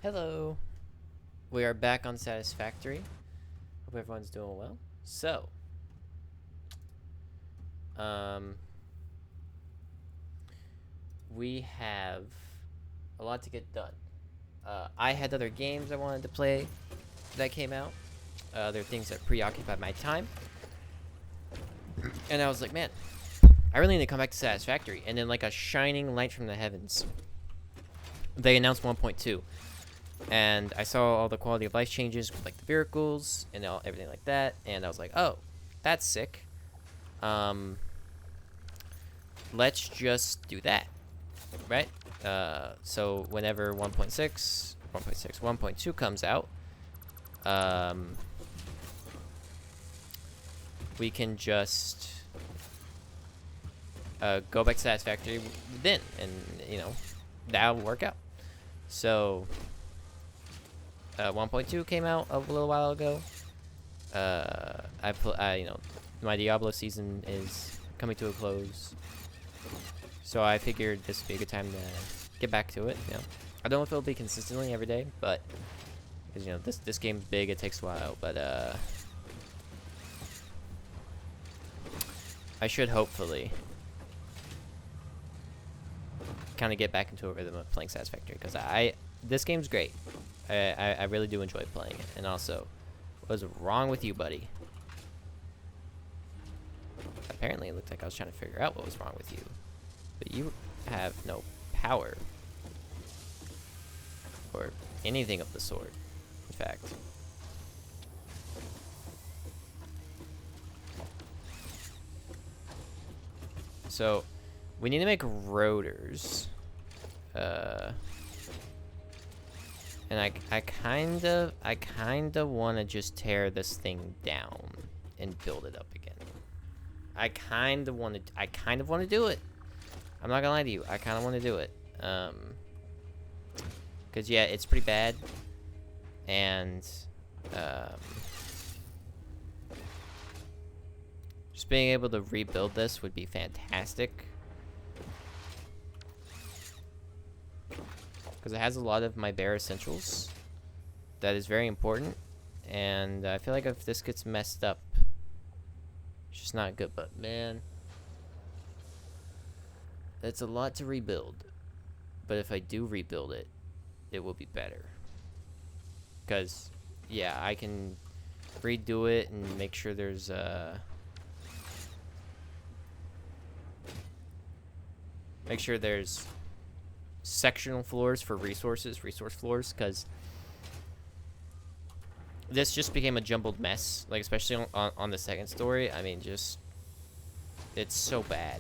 Hello. We are back on Satisfactory. Hope everyone's doing well. So, um, we have a lot to get done. I had other games I wanted to play that came out. There are things that preoccupied my time. And I was like, man, I really need to come back to Satisfactory. And then, like a shining light from the heavens, they announced 1.2. And I saw all the quality of life changes with like the vehicles and everything like that. And I was like, oh, that's sick. Let's just do that, right? So whenever 1.2 comes out, we can just go back to Satisfactory then, and that'll work out. So 1.2 came out a little while ago. My Diablo season is coming to a close. So I figured this would be a good time to get back to it. I don't know if it'll be consistently every day, but because this game's big, it takes a while. But I should hopefully kind of get back into a rhythm of playing Satisfactory, because this game's great. I really do enjoy playing it. And also, what's wrong with you, buddy? Apparently, it looked like I was trying to figure out what was wrong with you. But you have no power. Or anything of the sort, in fact. So, we need to make rotors. And I kind of want to just tear this thing down and build it up again. I kind of want to do it. I'm not gonna lie to you. I kind of want to do it. Cause yeah, it's pretty bad. And just being able to rebuild this would be fantastic. Because it has a lot of my bare essentials. That is very important. And I feel like if this gets messed up, it's just not good. But man, it's a lot to rebuild. But if I do rebuild it, it will be better. Because, yeah, I can redo it and make sure there's sectional floors for resource floors, because this just became a jumbled mess, like especially on the second story. I mean, just it's so bad.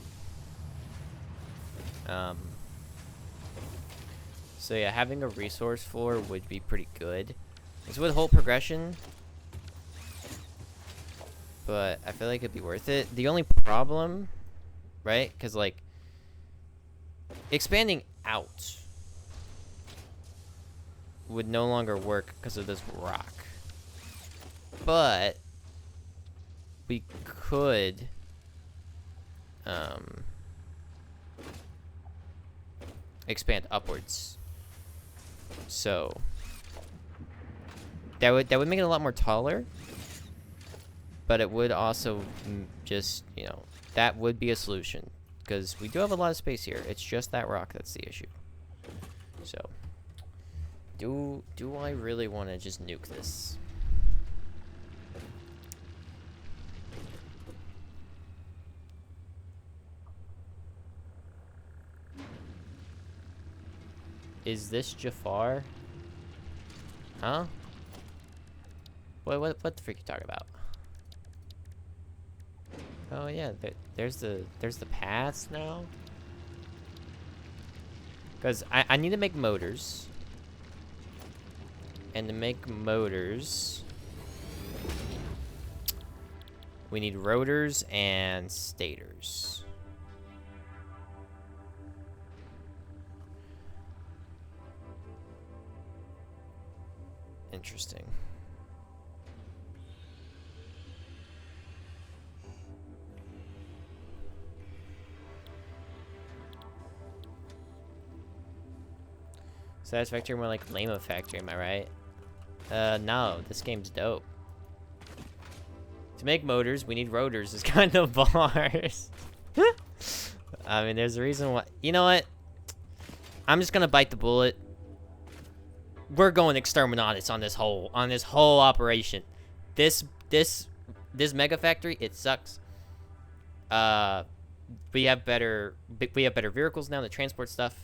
So yeah, having a resource floor would be pretty good. It's with whole progression, but I feel like it'd be worth it. The only problem, right? Because like expanding out would no longer work because of this rock. But we could expand upwards. So that would make it a lot more taller. But it would also just, that would be a solution. Because we do have a lot of space here. It's just that rock that's the issue. So, do I really want to just nuke this? Is this Jafar? Huh? What the freak you talking about? Oh yeah, there's the paths now. Because I need to make motors. And to make motors, we need rotors and stators. Interesting. Satisfactory, more like lame factory, am I right? No, this game's dope. To make motors, we need rotors, is kind of bars. I mean, there's a reason why. You know what? I'm just gonna bite the bullet. We're going Exterminatus on this whole operation. This mega factory, it sucks. We have better vehicles now to transport stuff.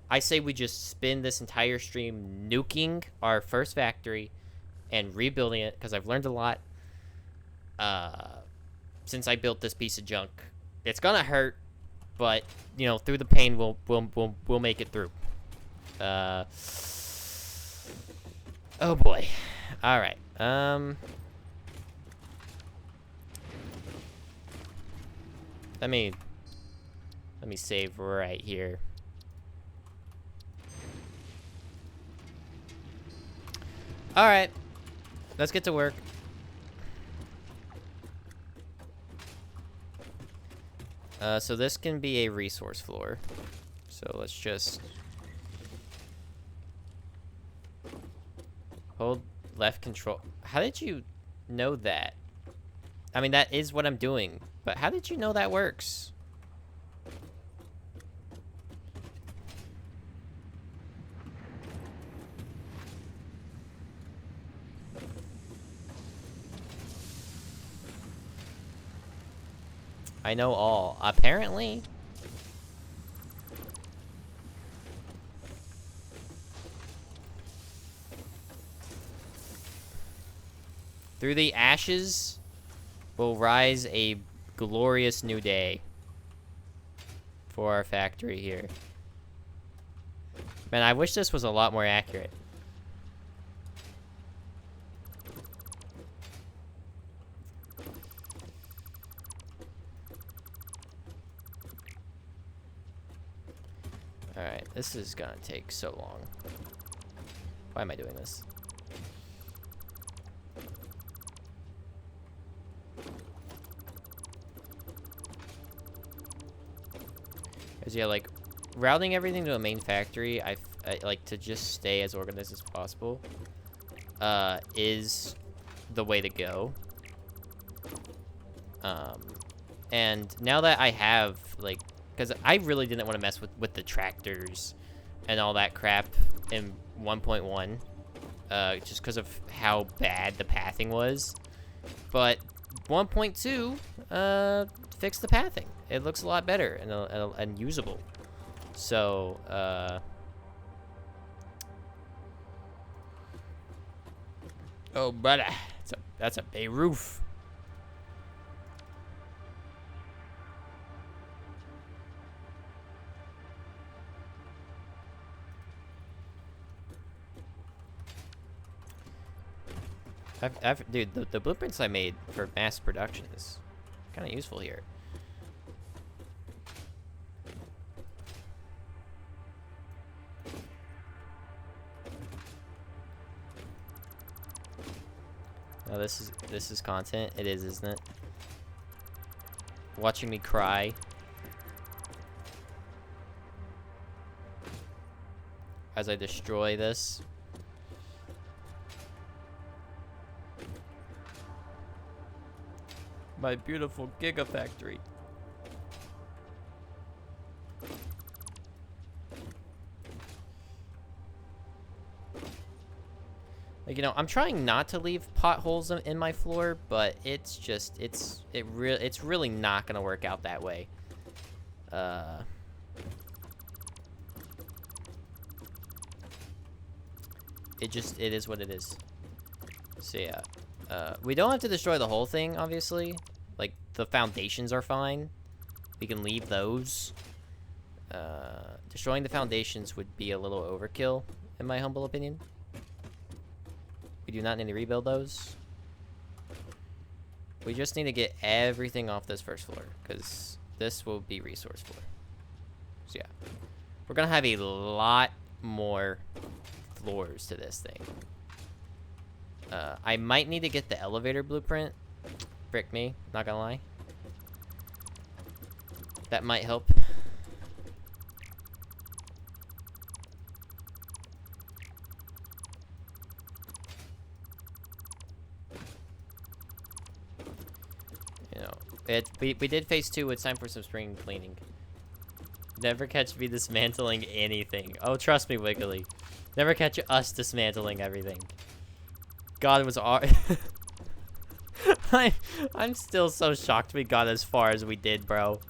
I say we just spend this entire stream nuking our first factory and rebuilding it, because I've learned a lot since I built this piece of junk. It's gonna hurt, but you know, through the pain, we'll make it through. Oh boy. All right. Let me save right here. All right. Let's get to work. So this can be a resource floor. So let's just hold left control. How did you know that? I mean, that is what I'm doing, but how did you know that works? I know all. Apparently. Through the ashes will rise a glorious new day for our factory here. Man, I wish this was a lot more accurate. Alright, this is gonna take so long. Why am I doing this? Because, yeah, like, routing everything to a main factory, I like to just stay as organized as possible, is the way to go. And now that I have, like, because I really didn't want to mess with the tractors and all that crap in 1.1, just because of how bad the pathing was. But 1.2 fixed the pathing. It looks a lot better and usable. So, oh, brother, that's a big roof. Dude, the blueprints I made for mass production is kind of useful here. Oh, this is content. It is, isn't it? Watching me cry. As I destroy this. My beautiful Gigafactory. Like, you know, I'm trying not to leave potholes in my floor, but it's just, it's really not gonna work out that way. It is what it is. So yeah, we don't have to destroy the whole thing, obviously. Like, the foundations are fine. We can leave those. Destroying the foundations would be a little overkill, in my humble opinion. We do not need to rebuild those. We just need to get everything off this first floor, because this will be resource floor. So yeah, we're gonna have a lot more floors to this thing. I might need to get the elevator blueprint. Frick me, not gonna lie. That might help. We did phase 2. It's time for some spring cleaning. Never catch me dismantling anything. Oh, trust me, Wiggly. Never catch us dismantling everything. God, it was our... I'm still so shocked we got as far as we did, bro.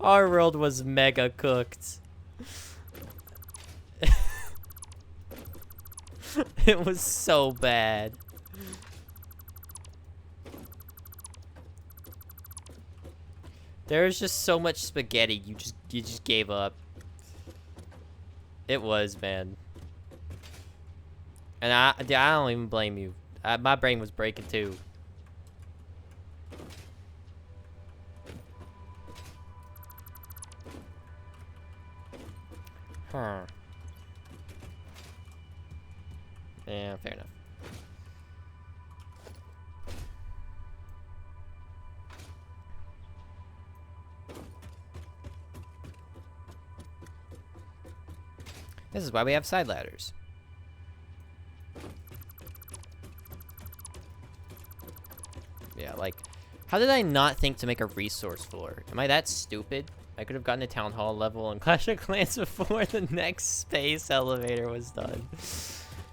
Our world was mega cooked. It was so bad. There was just so much spaghetti. You just gave up. It was, man. And I don't even blame you. My brain was breaking too. Huh. Yeah, fair enough. This is why we have side ladders. Yeah, like, how did I not think to make a resource floor? Am I that stupid? I could have gotten a town hall level in Clash of Clans before the next space elevator was done.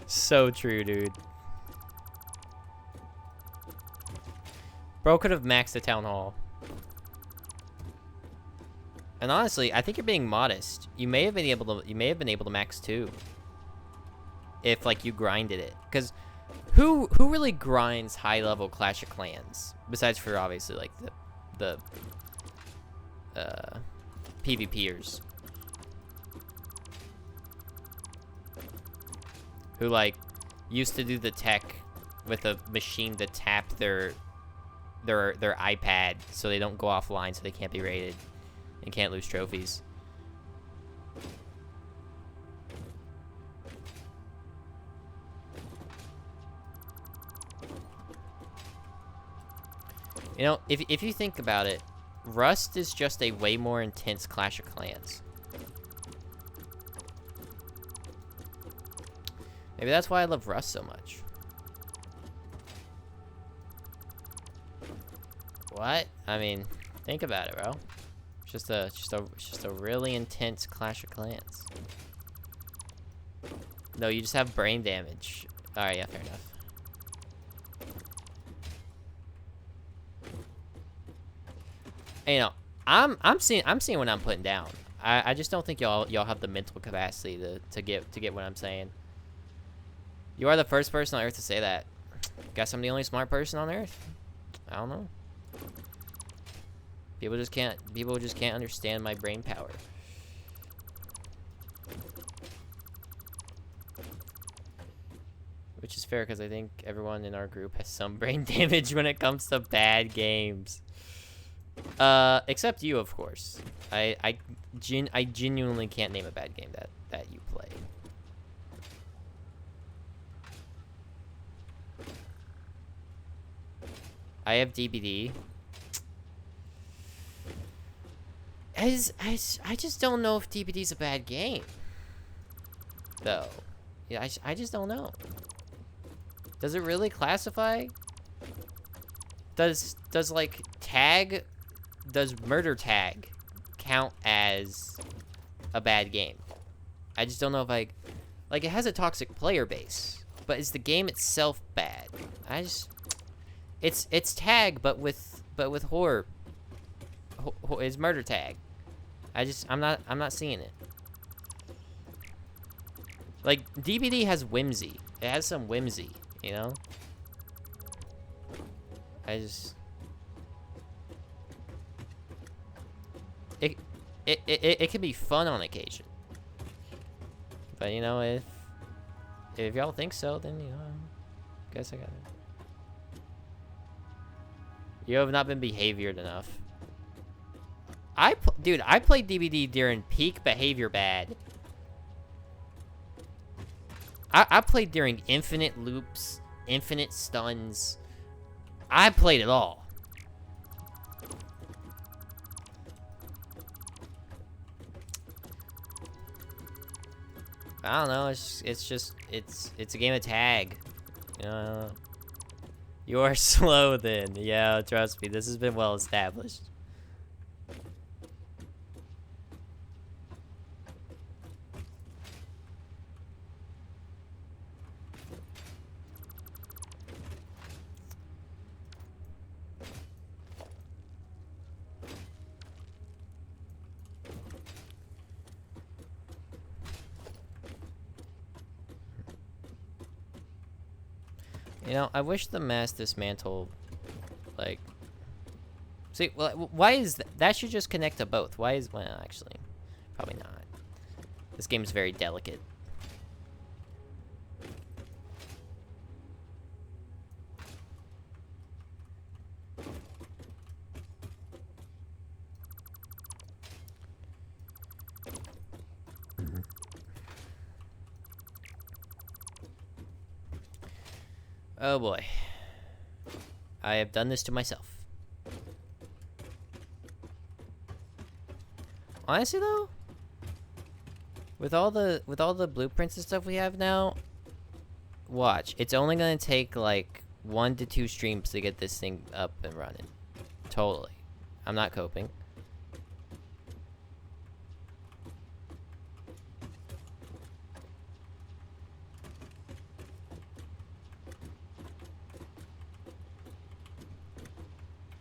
So true, dude. Bro could have maxed the town hall. And honestly, I think you're being modest. You may have been able to max 2. If like you grinded it. Cuz who really grinds high level Clash of Clans besides for obviously like the PvPers who like used to do the tech with a machine to tap their iPad so they don't go offline so they can't be rated and can't lose trophies. You know, if you think about it, Rust is just a way more intense Clash of Clans. Maybe that's why I love Rust so much. What? I mean, think about it, bro. It's just a really intense Clash of Clans. No, you just have brain damage. All right, yeah, fair enough. You know, I'm seeing what I'm putting down. I just don't think y'all have the mental capacity to get what I'm saying. You are the first person on Earth to say that. Guess I'm the only smart person on Earth. I don't know. People just can't understand my brain power. Which is fair because I think everyone in our group has some brain damage when it comes to bad games. Except you, of course. I genuinely can't name a bad game that you play. I have DBD. I just don't know if DBD's a bad game. Though. Yeah, I just don't know. Does it really classify? Does like tag, does murder tag count as a bad game? I just don't know if like it has a toxic player base, but is the game itself bad? It's tag, but with horror. Is murder tag. I'm not seeing it. Like, DBD has whimsy. It has some whimsy, you know? It can be fun on occasion. But, you know, if y'all think so, then, you know, I guess I got it. You have not been behaviored enough. Dude, I played DBD during peak behavior bad. I played during infinite loops, infinite stuns. I played it all. I don't know. It's a game of tag. You know, You are slow then. Yeah, trust me. This has been well established. You know, I wish the mass dismantle, like... See, well, why is that? That should just connect to both. Why is... Well, actually, probably not. This game is very delicate. Oh boy. I have done this to myself. Honestly though, with all the blueprints and stuff we have now, watch. It's only gonna take like 1 to 2 streams to get this thing up and running. Totally. I'm not coping.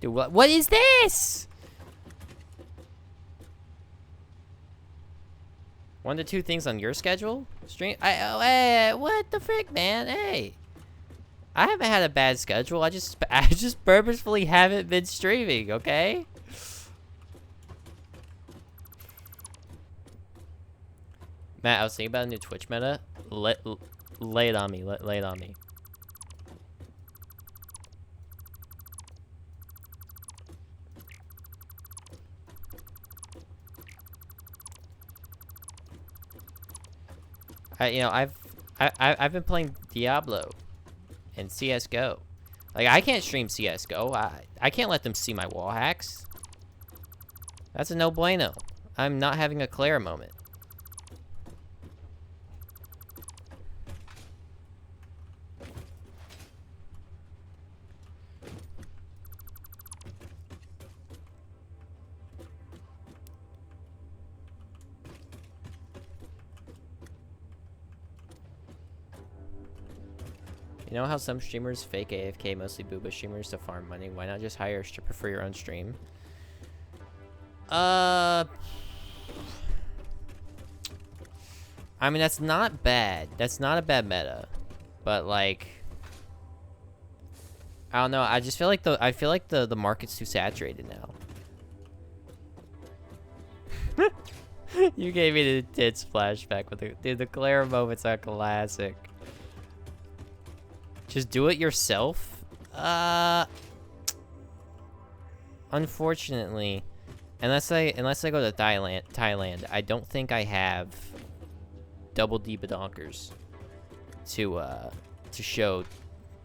Dude, what is this? 1 to 2 things on your schedule? Stream? Hey, what the frick, man? Hey. I haven't had a bad schedule. I just purposefully haven't been streaming, okay? Matt, I was thinking about a new Twitch meta. Lay it on me. Lay it on me. I've been playing Diablo and CS:GO. Like, I can't stream CS:GO. I can't let them see my wall hacks. That's a no bueno. I'm not having a Clara moment. You know how some streamers fake AFK, mostly booba streamers, to farm money? Why not just hire a stripper for your own stream? I mean, that's not bad. That's not a bad meta. But like, I don't know. I just feel like the market's too saturated now. You gave me the tits flashback with the Clara moments are classic. Just do it yourself? Unfortunately, unless I go to Thailand, I don't think I have double D badonkers to show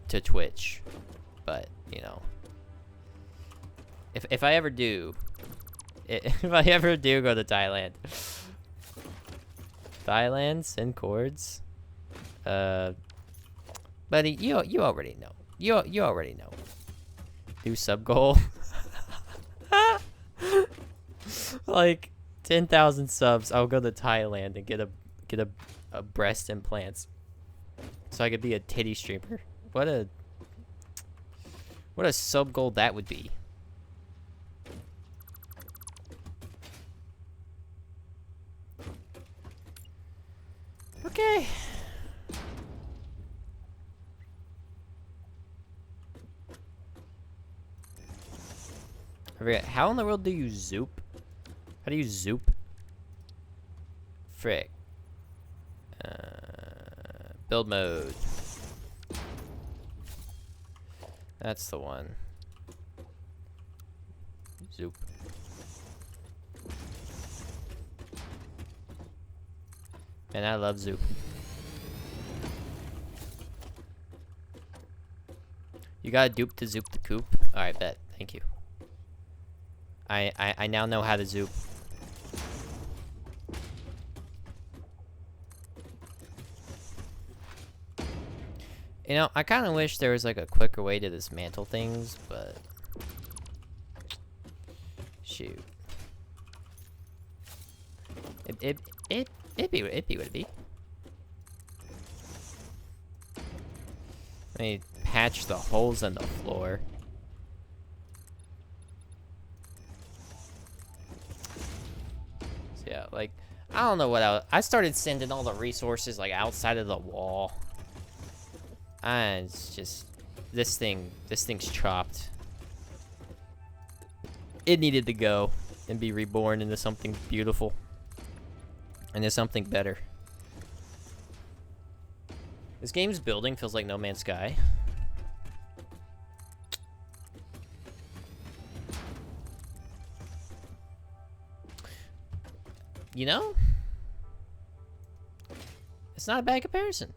to Twitch. But, you know, if I ever do, if I ever do go to Thailand, send chords. Buddy, you already know. You already know. Do sub goal. Like 10,000 subs, I'll go to Thailand and get a breast implants, so I could be a titty streamer. What a sub goal that would be. Okay. I forget, how in the world do you zoop? How do you zoop? Frick. Build mode. That's the one. Zoop. Man, I love zoop. You got a dupe to zoop the coop? Alright, bet. Thank you. I now know how to zoop. You know, I kind of wish there was like a quicker way to dismantle things, but shoot, it'd be what it be. Let me patch the holes in the floor. So yeah, like I don't know what I started sending all the resources like outside of the wall. It's just this thing's chopped. It needed to go and be reborn into something beautiful. Into something better. This game's building feels like No Man's Sky. You know? It's not a bad comparison.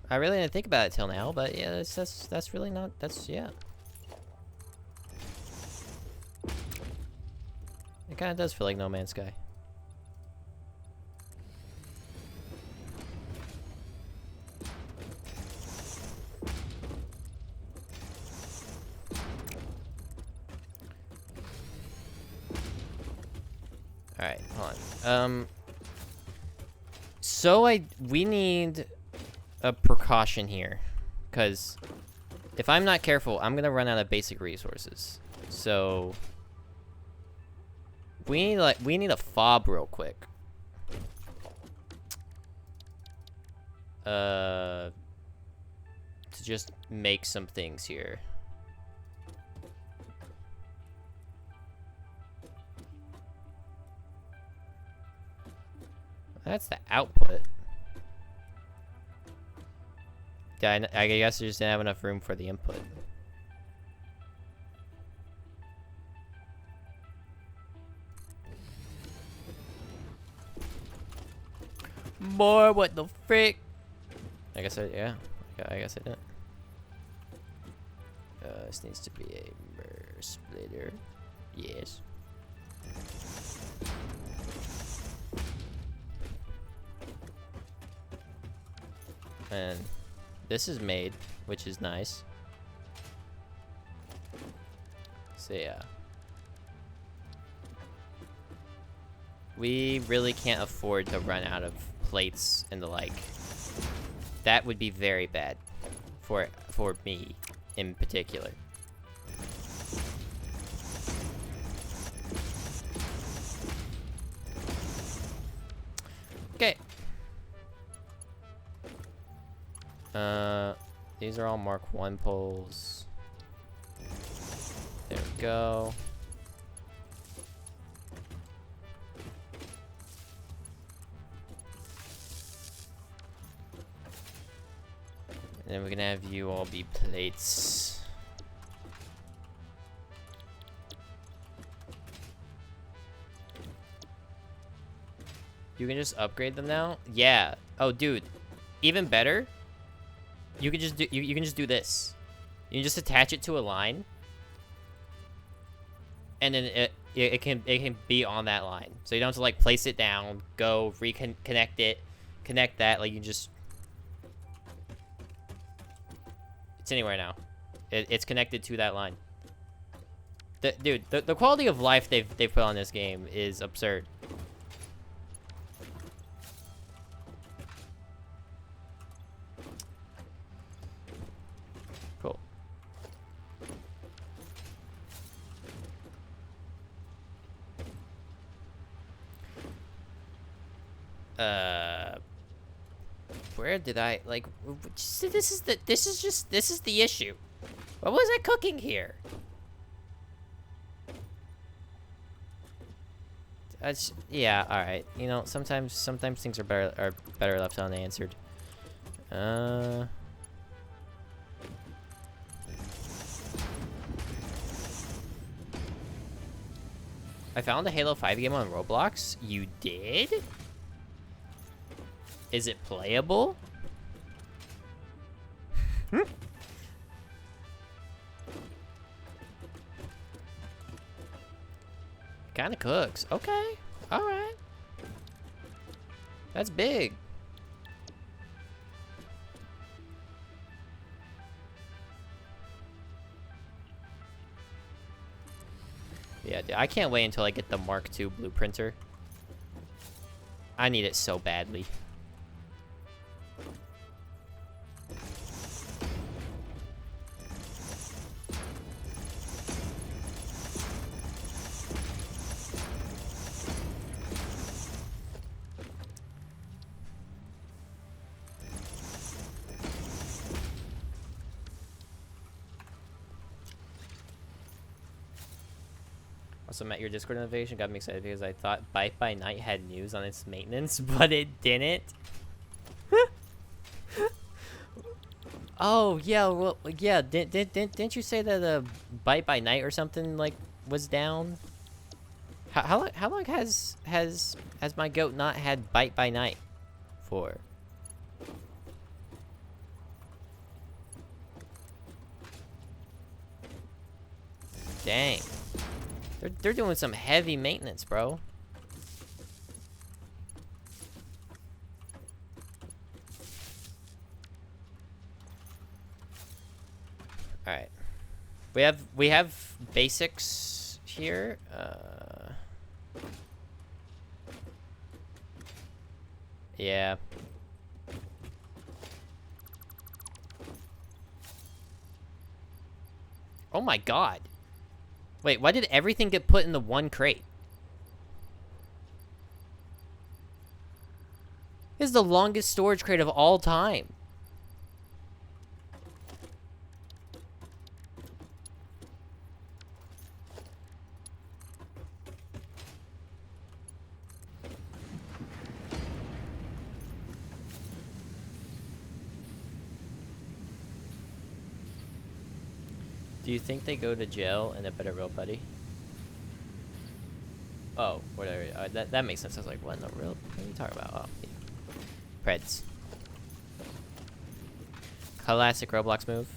I really didn't think about it till now, but yeah, that's really not, yeah. It kind of does feel like No Man's Sky. Alright, hold on. So we need a precaution here, because if I'm not careful, I'm gonna run out of basic resources. So we need a fob real quick. To just make some things here. That's the output. Yeah, I guess I just didn't have enough room for the input. More, what the frick? I guess yeah, I guess I didn't. This needs to be a mirror splitter. Yes. And this is made, which is nice. So yeah. We really can't afford to run out of plates and the like. That would be very bad for me in particular. Okay. These are all Mark 1 poles. There we go. And then we're gonna have you all be plates. You can just upgrade them now? Yeah. Oh, dude. Even better. You can just do you can just do this. You can just attach it to a line. And then it can be on that line. So you don't have to like place it down, go reconnect it, connect that, like you just it's anywhere now. It's connected to that line. Dude, the quality of life they've put on this game is absurd. Cool. Where did I like? This is the issue. What was I cooking here? Yeah, all right. You know, sometimes things are better left unanswered. I found a Halo 5 game on Roblox. You did? Is it playable? Kinda cooks. Okay. Alright. That's big. Yeah, dude, I can't wait until I get the Mark II blueprinter. I need it so badly. Also met your Discord notification, got me excited because I thought Bite by Night had news on its maintenance, but it didn't. Oh yeah, well yeah. Didn't you say that Bite by Night or something like was down? How long has my goat not had Bite by Night for? Dang. They're doing some heavy maintenance, bro. All right. We have basics here. Yeah. Oh my god. Wait, why did everything get put in the one crate? This is the longest storage crate of all time. Do you think they go to jail in a Better Real Buddy? Oh, whatever. That makes sense. I was like, what in the real? What are you talking about? Oh, yeah. Preds. Classic Roblox move.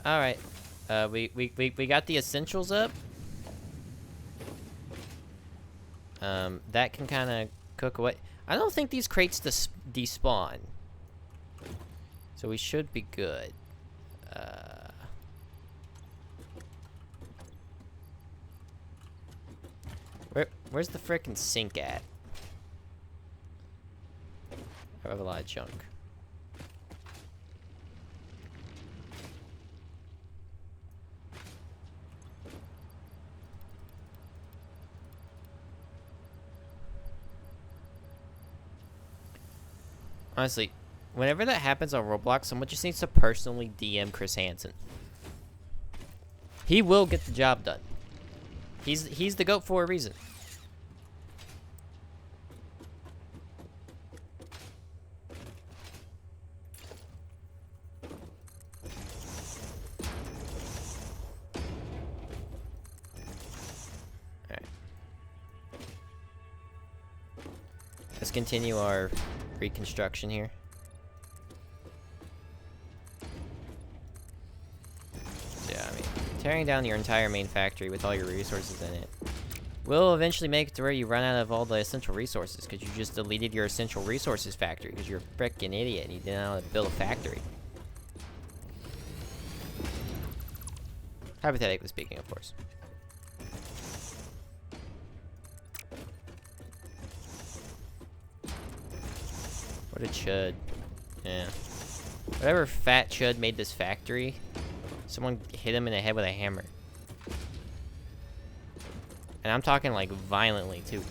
All right. We got the essentials up. That can kind of cook away. I don't think these crates despawn. So we should be good. Where's the frickin' sink at? I have a lot of junk. Honestly, whenever that happens on Roblox, someone just needs to personally DM Chris Hansen. He will get the job done. He's the GOAT for a reason. Alright. Let's continue our reconstruction here. Yeah, I mean, tearing down your entire main factory with all your resources in it will eventually make it to where you run out of all the essential resources because you just deleted your essential resources factory because you're a frickin' idiot and you didn't know how to build a factory. Hypothetically speaking, of course. What a chud. Yeah. Whatever fat chud made this factory, someone hit him in the head with a hammer. And I'm talking like violently too.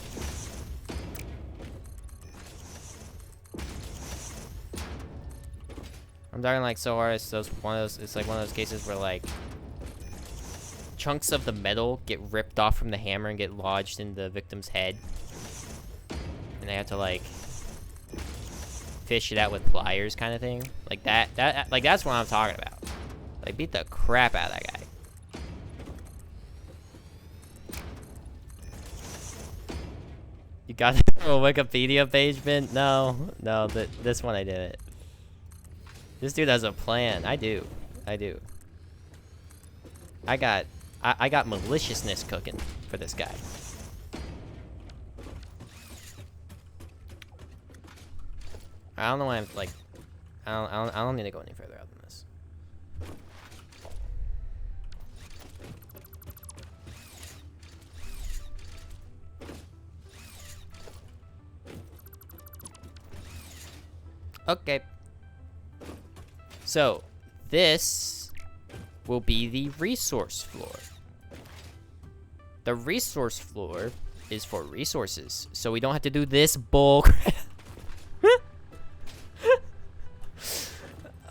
I'm talking like so hard. It's like one of those cases where like chunks of the metal get ripped off from the hammer and get lodged in the victim's head, and they have to like fish it out with pliers, kind of thing. Like that. Like that's what I'm talking about. Like beat the crap out of that guy. You got it from a Wikipedia page, Ben? No, this one I did it. This dude has a plan. I do. I do. I got maliciousness cooking for this guy. I don't know why I'm like, I don't need to go any further out than this. Okay. So, this will be the resource floor. The resource floor is for resources, so we don't have to do this bull crap.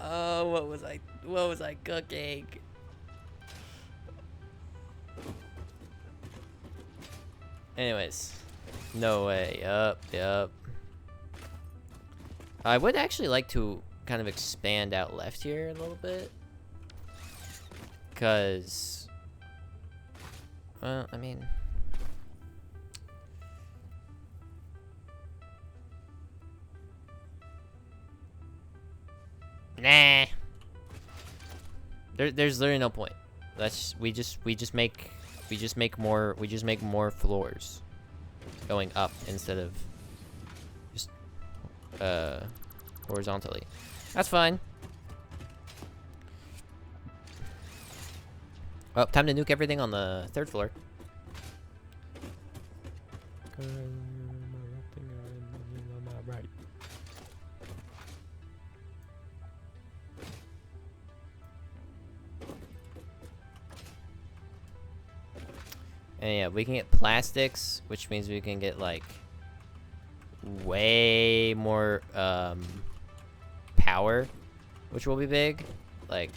Oh, what was I cooking? Anyways, no way. Yup. I would actually like to kind of expand out left here a little bit. Because, well, I mean, nah. There's literally no point. We just make more floors going up instead of just horizontally. That's fine. Oh, time to nuke everything on the 3rd floor. And yeah, we can get plastics, which means we can get like way more power, which will be big. Like,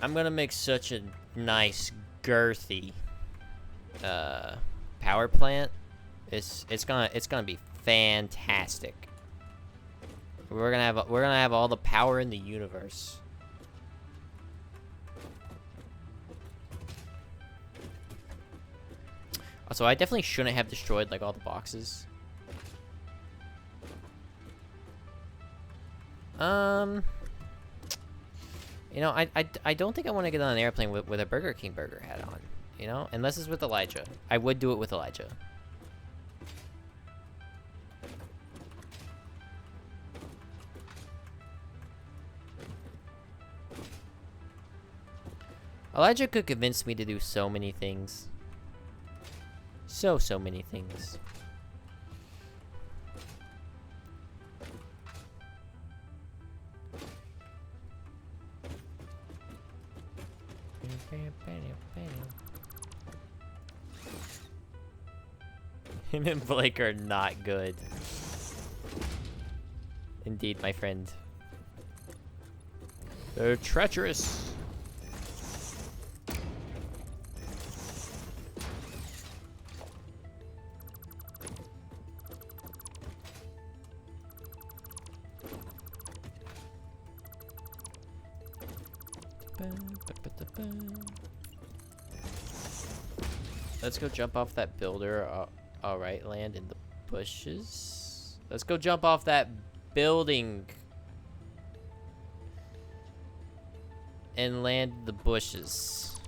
I'm gonna make such a nice girthy power plant. It's gonna be fantastic. We're gonna have all the power in the universe. So I definitely shouldn't have destroyed like all the boxes. You know, I don't think I want to get on an airplane with a Burger King burger hat on. You know, unless it's with Elijah. I would do it with Elijah. Elijah could convince me to do so many things. So many things. Him and Blake are not good. Indeed, my friend. They're treacherous. Let's go jump off that builder. Alright, land in the bushes. Let's go jump off that building. And land the bushes.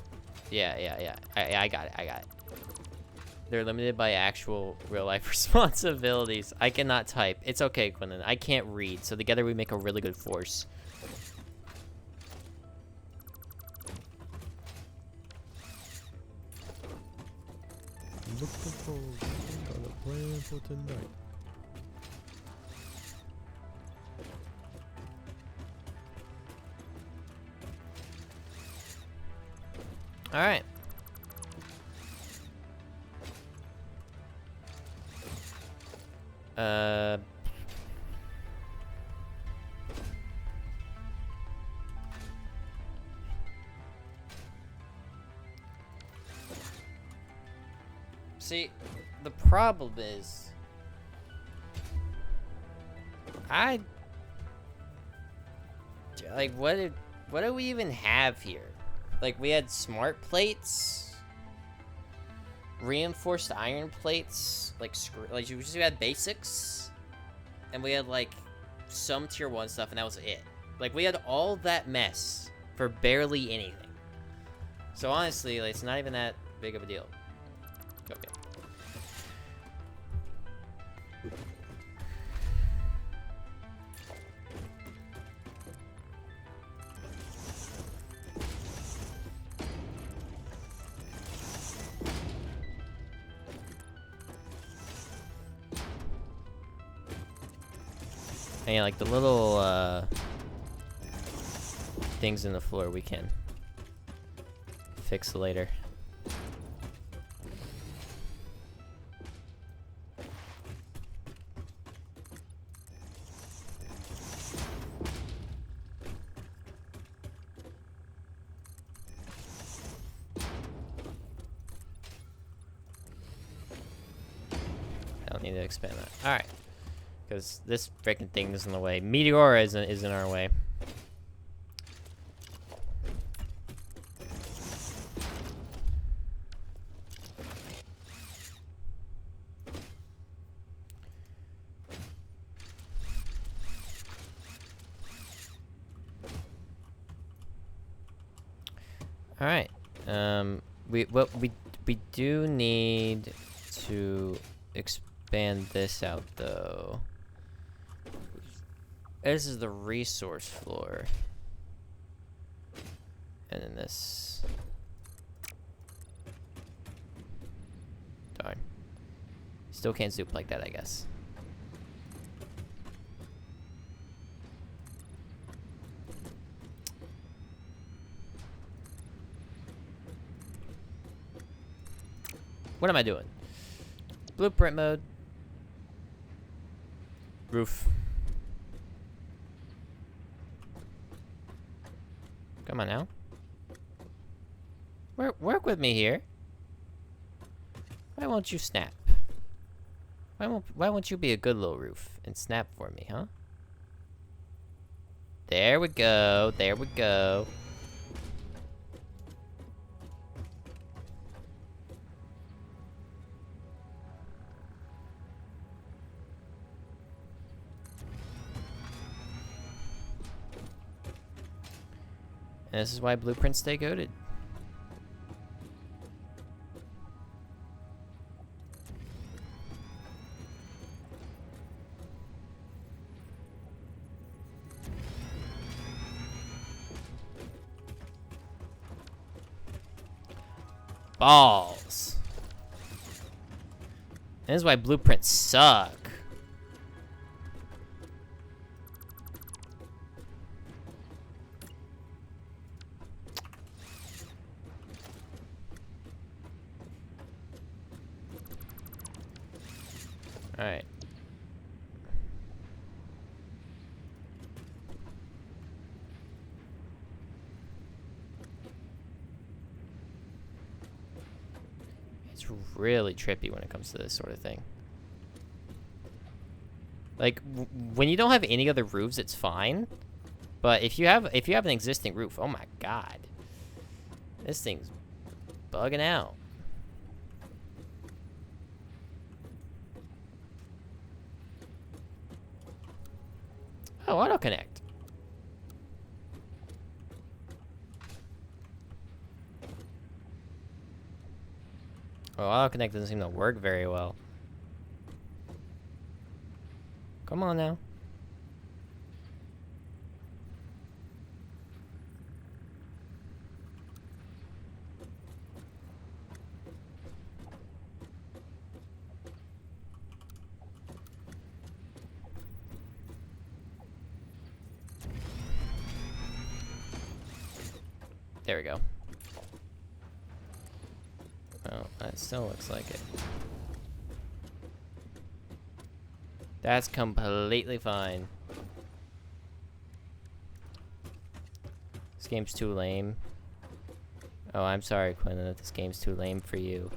Yeah. I got it. They're limited by actual real-life responsibilities. I cannot type. It's okay, Quinlan. I can't read, so together we make a really good force. Looking for got a plan for tonight. All right. See, the problem is, what do we even have here? Like, we had smart plates, reinforced iron plates, like we just had basics, and we had like some tier 1 stuff, and that was it. Like, we had all that mess for barely anything. So honestly, like, it's not even that big of a deal. Okay. And yeah, like the little things in the floor we can fix later. I don't need to expand that. Alright. Because this freaking thing is in the way. Meteora is in our way. All right. We do need to expand this out though. This is the resource floor. And then this. Darn. Still can't zoop like that, I guess. What am I doing? Blueprint mode. Roof. Come on now. Work with me here. Why won't you snap? Why won't you be a good little roof and snap for me, huh? There we go. There we go. And this is why blueprints stay goated. Balls. And this is why blueprints suck. Alright. It's really trippy when it comes to this sort of thing. Like, when you don't have any other roofs, it's fine. But if you have an existing roof, oh my god. This thing's bugging out. Oh, auto connect. Oh, auto connect doesn't seem to work very well. Come on now. There we go. Well, that still looks like it. That's completely fine. This game's too lame. Oh, I'm sorry, Quentin, that this game's too lame for you.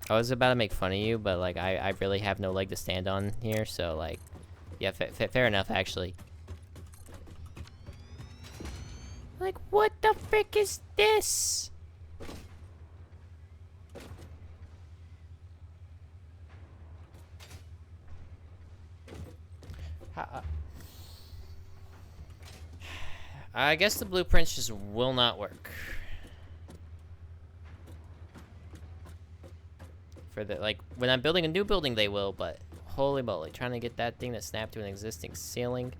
I was about to make fun of you, but like I really have no leg to stand on here, so like, yeah, fair enough, actually. Like, what the frick is this? I guess the blueprints just will not work. For the, like, when I'm building a new building, they will, but holy moly, trying to get that thing to snap to an existing ceiling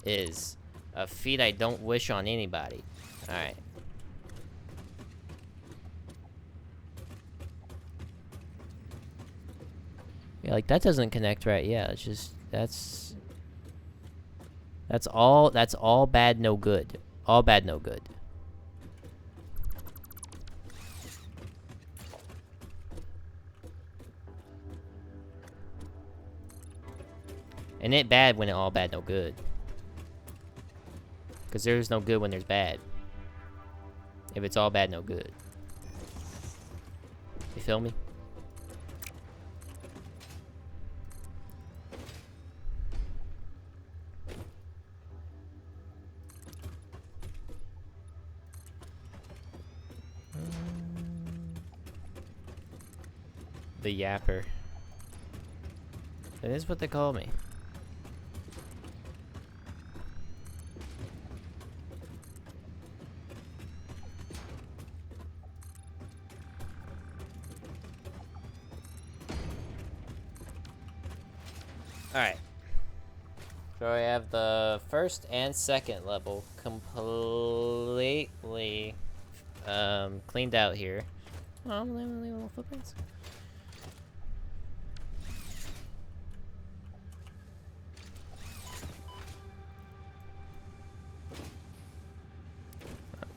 is a feat I don't wish on anybody. Alright. Yeah, like, that doesn't connect right. Yeah, it's just, that's all bad, no good. All bad, no good. And it bad when it all bad, no good. Because there's no good when there's bad. If it's all bad, no good. You feel me? The yapper. That is what they call me. Alright. So I have the first and second level completely cleaned out here. Oh, little footprints.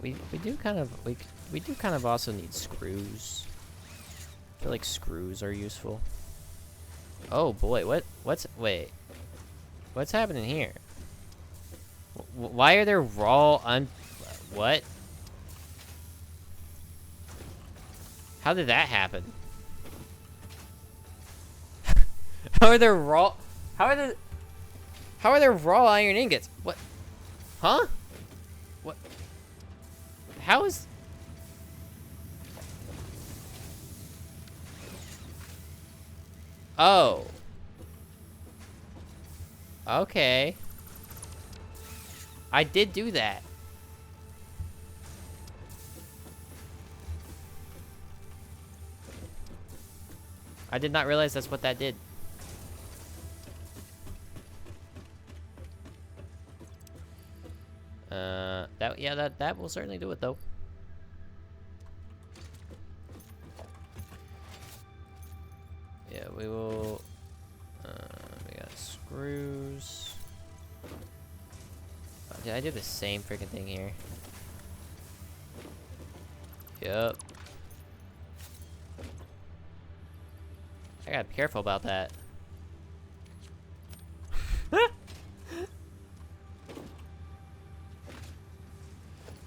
We do kind of also need screws. I feel like screws are useful. Oh boy, wait. What's happening here? Why are there raw what? How did that happen? How are there raw iron ingots? What? Huh? What? How is... Oh. Okay. I did do that. I did not realize that's what that did. That will certainly do it though. Yeah, we will. We got screws. Oh, did I do the same freaking thing here? Yep. I gotta be careful about that.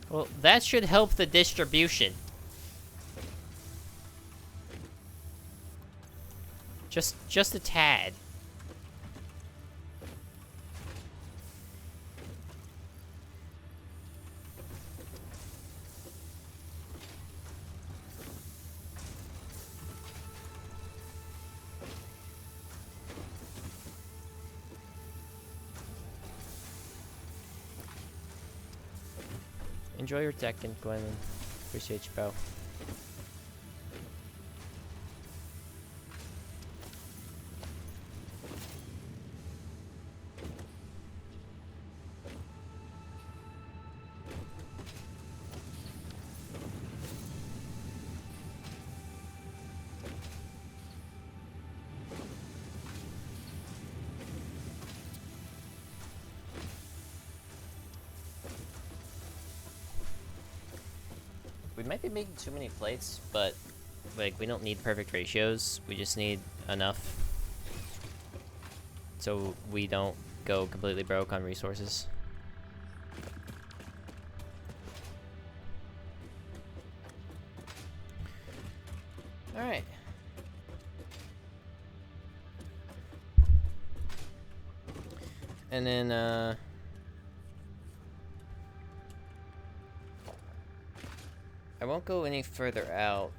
Well, that should help the distribution. Just a tad. Enjoy your Tekken, Glennon. Appreciate you, pal. We might be making too many plates, but like we don't need perfect ratios. We just need enough so we don't go completely broke on resources. All right. And then I won't go any further out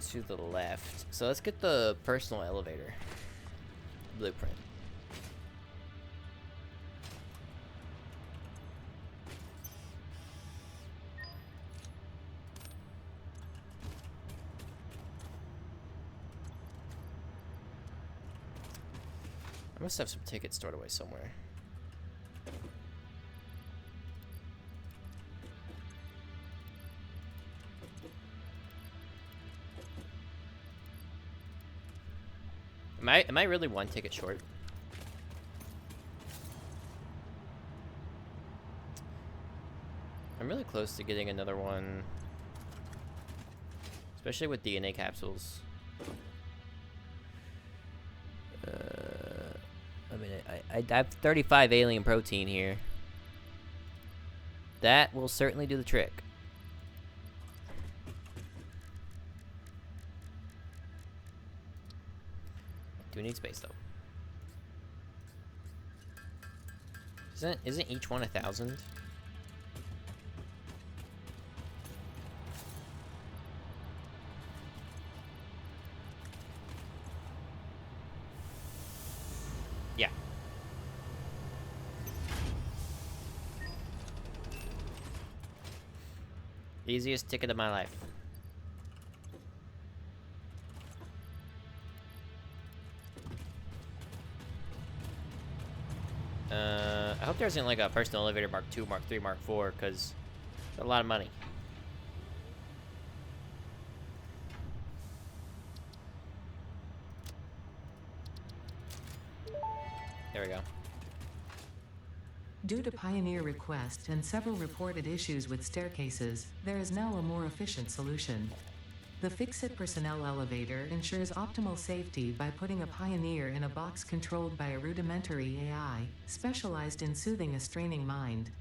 to the left. So let's get the personal elevator blueprint. I must have some tickets stored away somewhere. Am I really one ticket short? I'm really close to getting another one. Especially with DNA capsules. I mean, I have 35 alien protein here. That will certainly do the trick. Do need space though. Isn't each one 1,000? Yeah. Easiest ticket of my life. I hope there isn't like a personal elevator Mark II, Mark III, Mark IV, because it's a lot of money. There we go. Due to Pioneer request and several reported issues with staircases, there is now a more efficient solution. The Fixit personnel elevator ensures optimal safety by putting a Pioneer in a box controlled by a rudimentary AI, specialized in soothing a straining mind.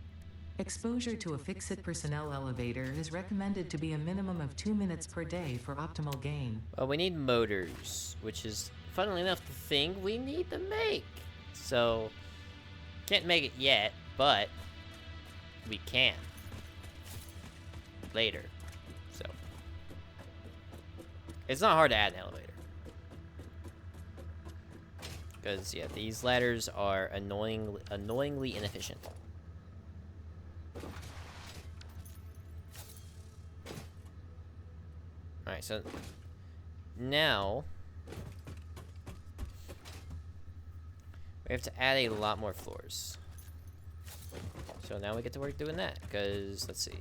Exposure to a Fixit personnel elevator is recommended to be a minimum of 2 minutes per day for optimal gain. Well, we need motors, which is, funnily enough, the thing we need to make. So, can't make it yet, but we can. Later. So. It's not hard to add an elevator. Because, yeah, these ladders are annoyingly inefficient. Alright, so now we have to add a lot more floors. So now we get to work doing that, because, let's see.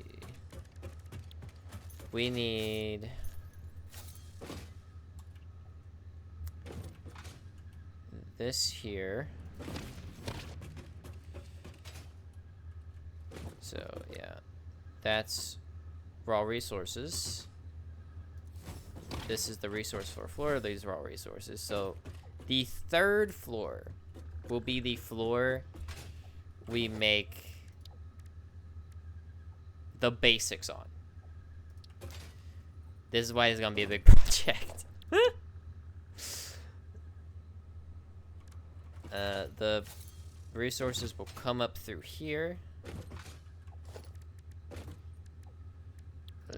We need this here. So, yeah. That's raw resources. This is the resource floor. These are all resources. So, the third floor will be the floor we make the basics on. This is why it's gonna be a big project. The resources will come up through here.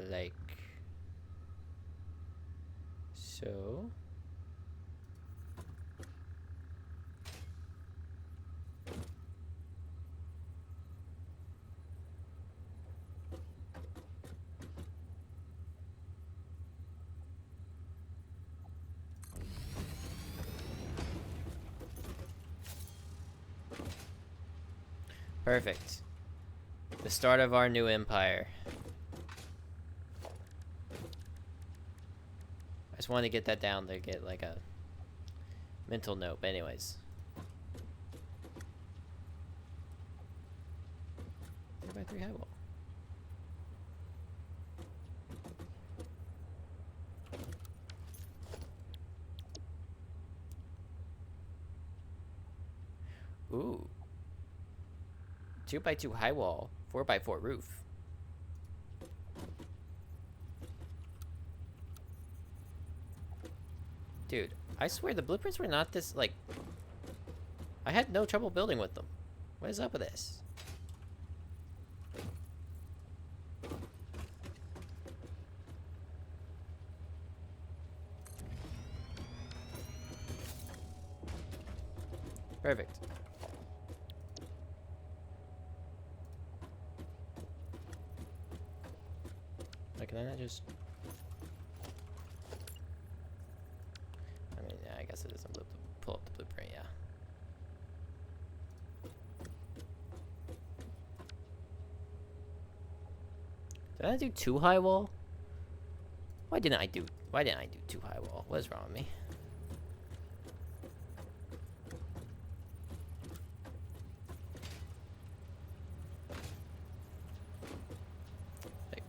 Like so. Perfect. The start of our new empire. I just wanted to get that down to get like a mental note. But anyways. 3x3 high wall. Ooh. 2x2 high wall, 4x4 roof. Dude, I swear the blueprints were not this, like... I had no trouble building with them. What is up with this? Perfect. Like, can I not just... I mean, yeah, I guess it doesn't pull up the blueprint, yeah. Did I do too high wall? Why didn't I do too high wall? What is wrong with me? Like,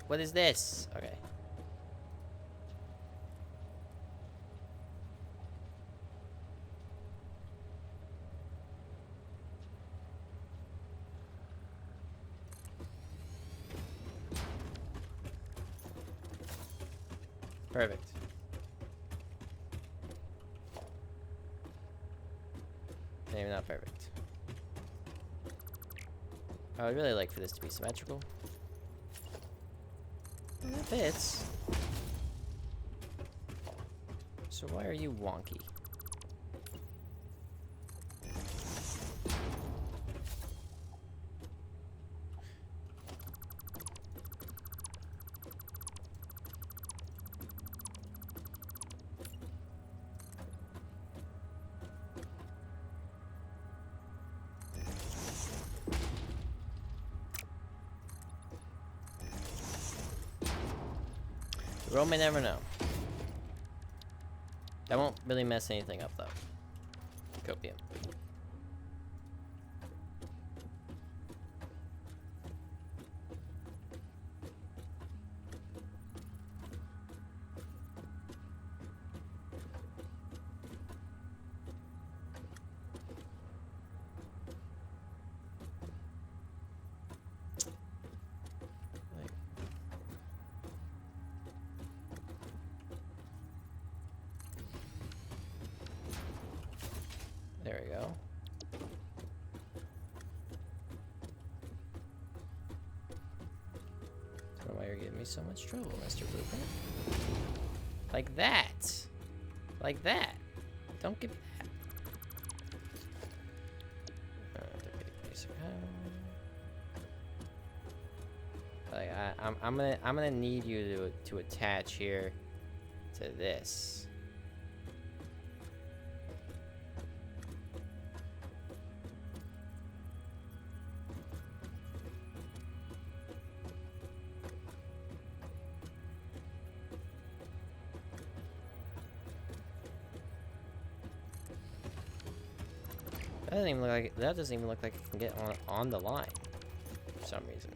what is this? Okay. Perfect. Maybe not perfect. I would really like for this to be symmetrical. And it fits. So why are you wonky? The world may never know. That won't really mess anything up, though. Copium. There we go. I don't know why you're giving me so much trouble, Mr. Blueprint. Like that. Like that. Don't give me that. Basic like I'm gonna need you to attach here to this. That doesn't even look like it can get on the line for some reason.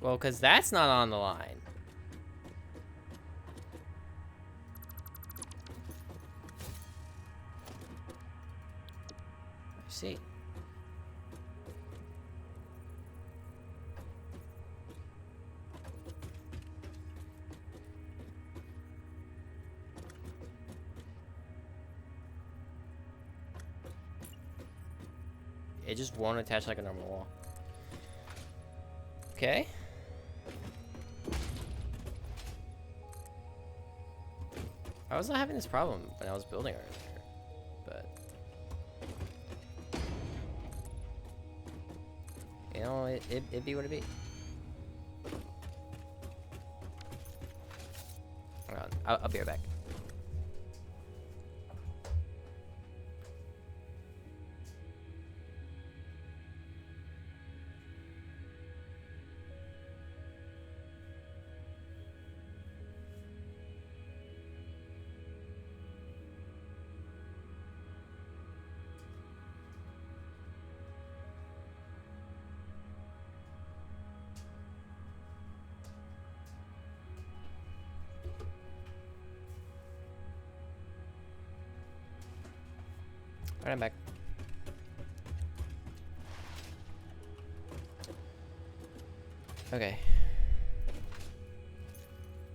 Well, because that's not on the line. See. It just won't attach like a normal wall. Okay. I was not having this problem when I was building earlier, but you know, it'd be what it be. Hold on, I'll be right back. Alright, I'm back. Okay.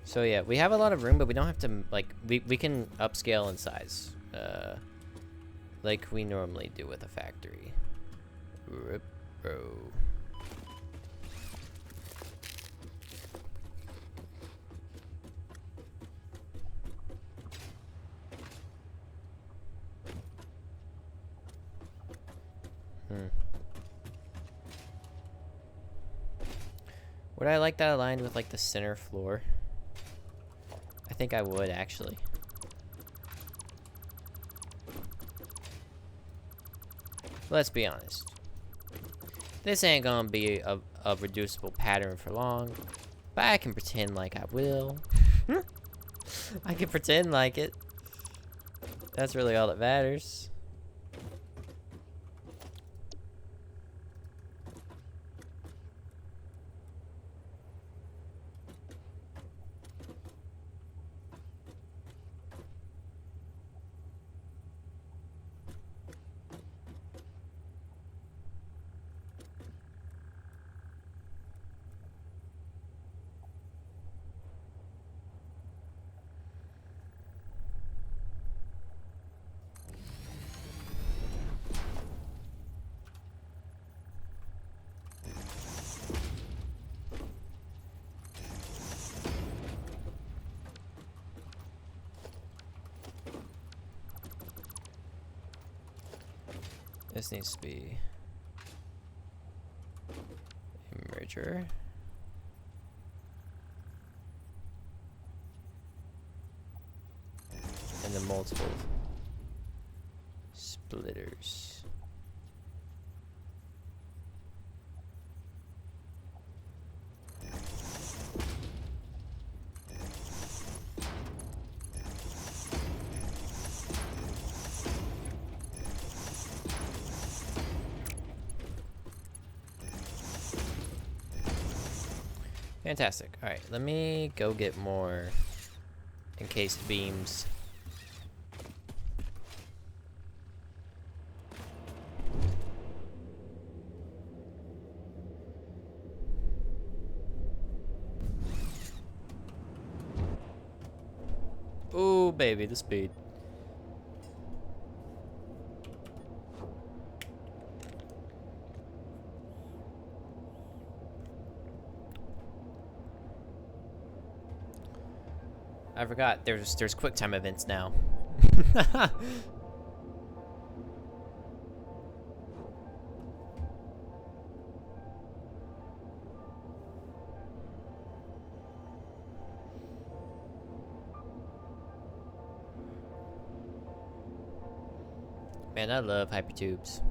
So yeah, we have a lot of room, but we don't have to, like, we can upscale in size. Like we normally do with a factory. Bro. Would I like that aligned with like the center floor? I think I would actually. Let's be honest. This ain't gonna be a reducible pattern for long, but I can pretend like I will. I can pretend like it. That's really all that matters. This needs to be a merger. And the multiple splitters. Fantastic. Alright, let me go get more encased beams. Ooh, baby, the speed. I forgot there's QuickTime events now. Man, I love hypertubes.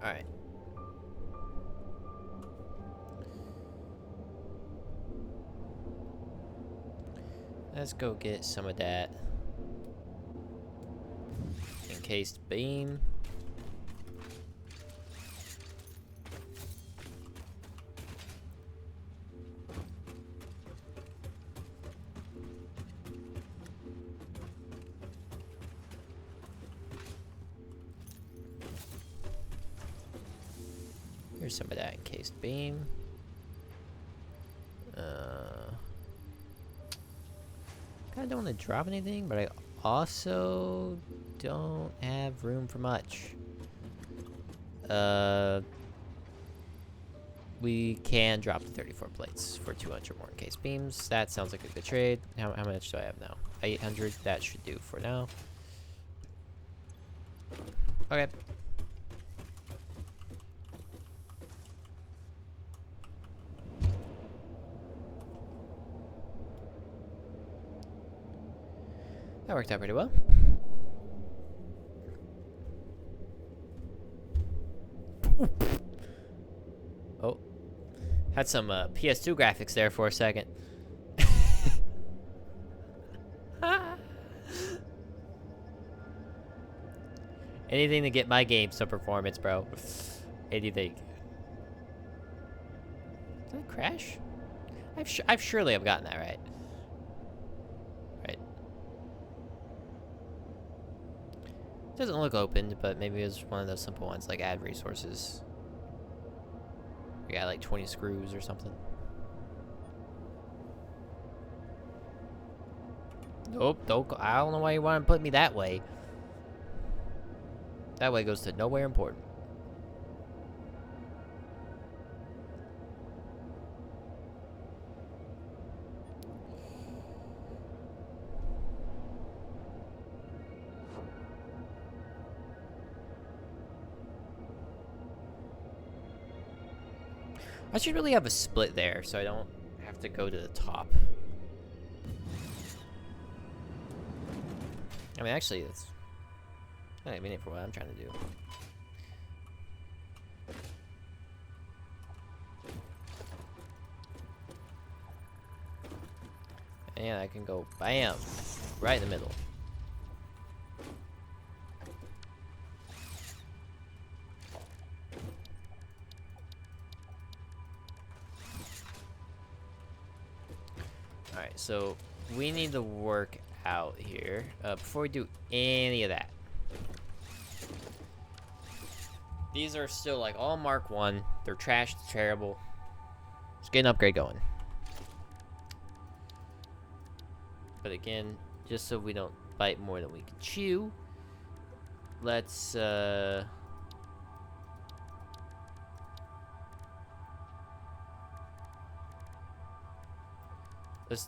Alright. Let's go get some of that encased beam. Here's some of that encased beam. I don't want to drop anything, but I also don't have room for much. We can drop the 34 plates for 200 more encased beams. That sounds like a good trade. How much do I have now? 800. That should do for now. Okay. That worked out pretty well. Oh. Had some PS2 graphics there for a second. Anything to get my game some performance, bro. Anything. Did I crash? I've surely have gotten that right. Right. Doesn't look opened, but maybe it's one of those simple ones like add resources. We got like 20 screws or something. Nope, don't go. I don't know why you want to put me that way. That way goes to nowhere important. I should really have a split there so I don't have to go to the top. I mean, actually, that's not even it for what I'm trying to do. And I can go bam, right in the middle. Alright, so we need to work out here before we do any of that. These are still like all Mark 1. They're trash, terrible. Let's get an upgrade going. But again, just so we don't bite more than we can chew, let's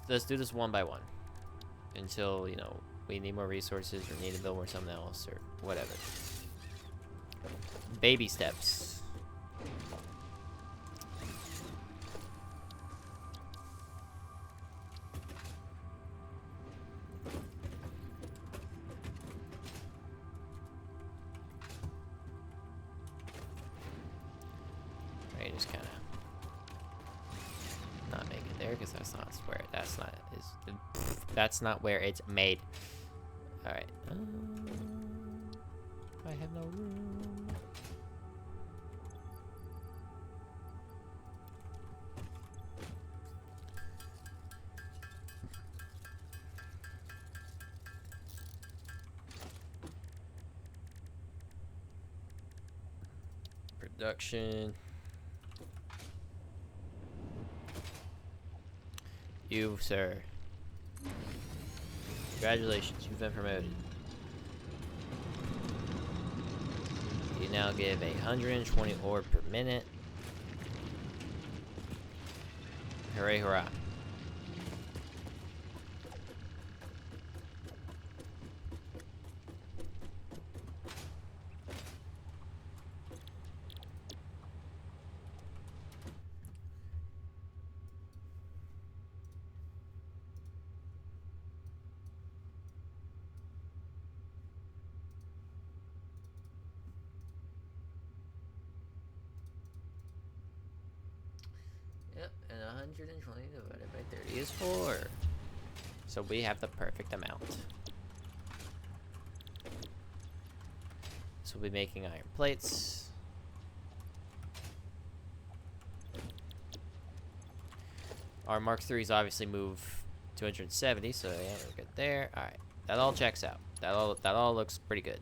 let's do this one by one until, you know, we need more resources or need to build more something else or whatever. Baby steps. Right, just kind of not make it there because that's not where that's not where it's made. All right. I have no room. Production. You, sir. Congratulations, you've been promoted. You now give 120 ore per minute. Hooray, hurrah. Yep, and 120 divided by 30 is 4. So we have the perfect amount. So we'll be making iron plates. Our Mark IIIs obviously move 270, so yeah, we're good there. Alright, that all checks out. That all looks pretty good.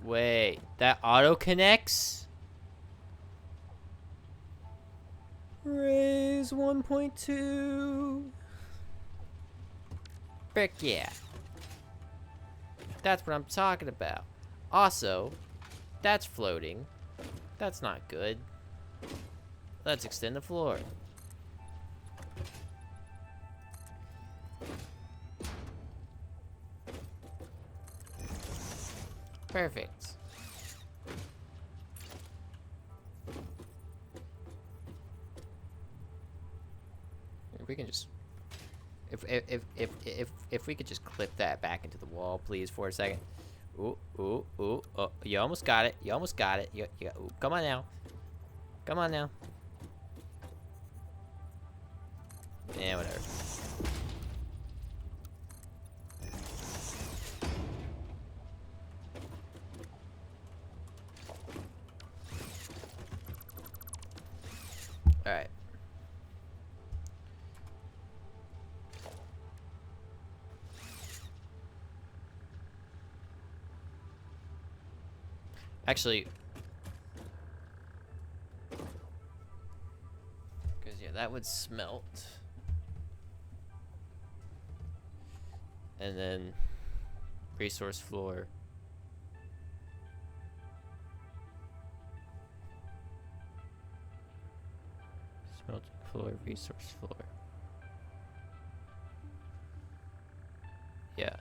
Wait, that auto connects? Raise 1.2. Frick yeah. That's what I'm talking about. Also, that's floating. That's not good. Let's extend the floor. Perfect. If we can just, if we could just clip that back into the wall, please, for a second. Ooh, ooh, ooh. Oh, you almost got it. You almost got it. Ooh, come on now. Come on now. Yeah, whatever. Alright. Actually, because yeah, that would smelt. And then resource floor. Smelting floor, resource floor. Yeah.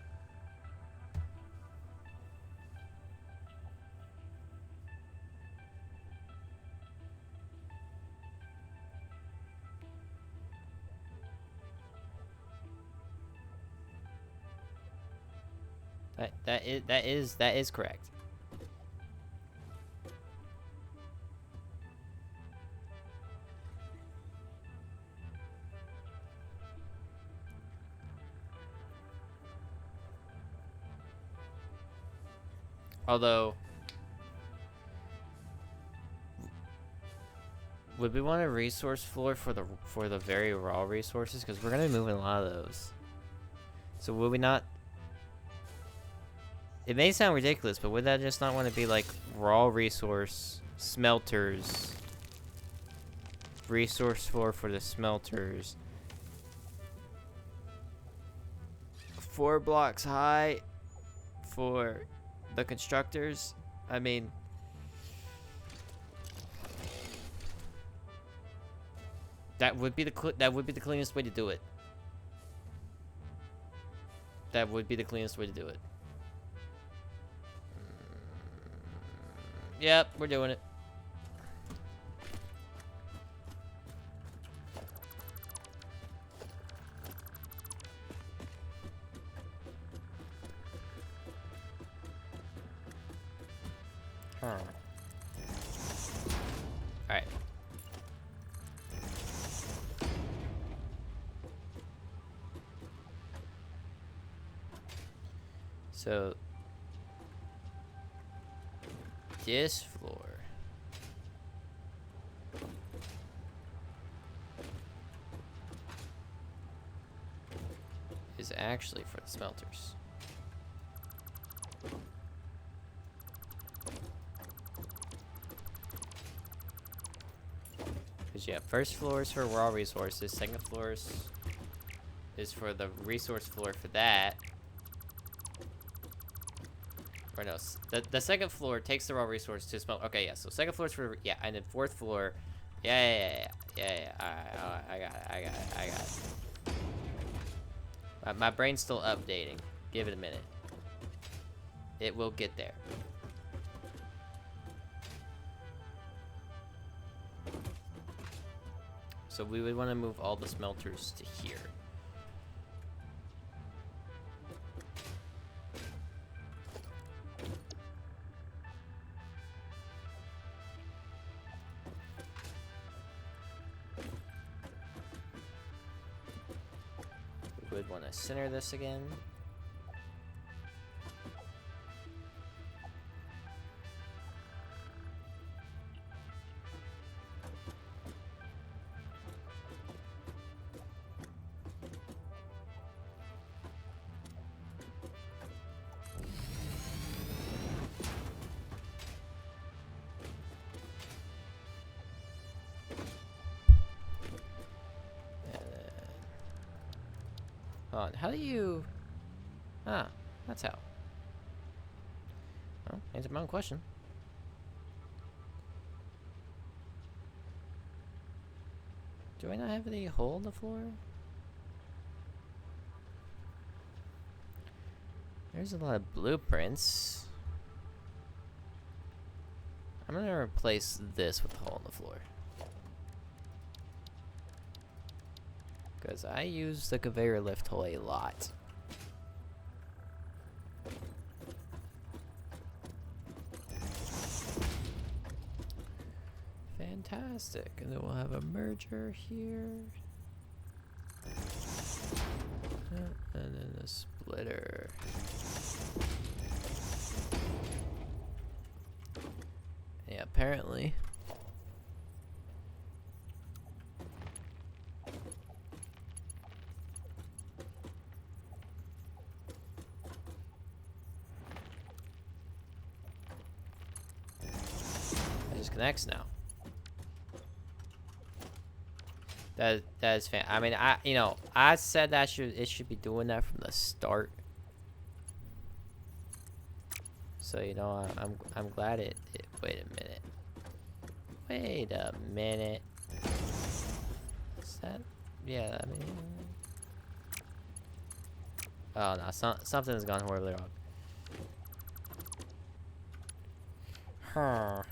That is correct. Although, would we want a resource floor for the very raw resources? Because we're gonna be moving a lot of those. So would we not? It may sound ridiculous, but would that just not want to be like raw resource smelters? Resource floor for the smelters. 4 blocks high for the constructors. I mean, that would be the cleanest way to do it. That would be the cleanest way to do it. Yep, we're doing it. Huh. Alright. So this floor is actually for the smelters. Because yeah, first floor is for raw resources, second floor is for the resource floor for that. Or no, the second floor takes the raw resource to smelt. Okay, yeah, so second floor is for, yeah, and then fourth floor, yeah. Alright, I got it. My brain's still updating. Give it a minute. It will get there. So we would want to move all the smelters to here. We would want to center this again. Hold on, how do you... Ah, that's how. Well, answered my own question. Do I not have any hole in the floor? There's a lot of blueprints. I'm gonna replace this with a hole in the floor. Because I use the conveyor lift hole a lot. Fantastic. And then we'll have a merger here. And then a splitter. Yeah, apparently. connects now. That is fan. I mean, I said that it should be doing that from the start. So I'm glad it. Wait a minute. Wait a minute. Is that? Yeah. I mean. Oh no, something's gone horribly wrong. Huh.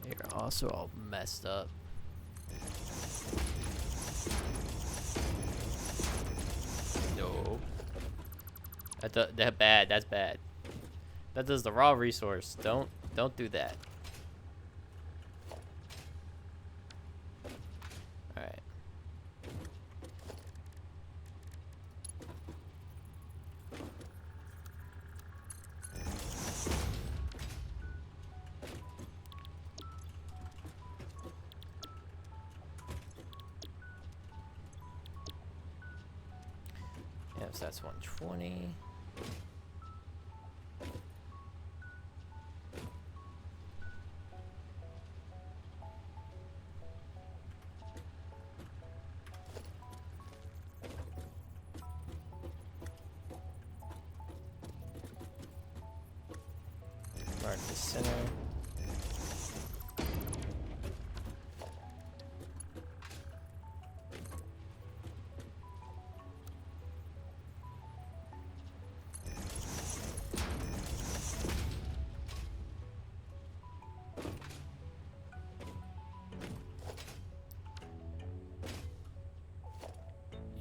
You're also all messed up. No. That bad. That's bad. That does the raw resource. Don't do that. All right. Yep, so that's 120. Mark the center.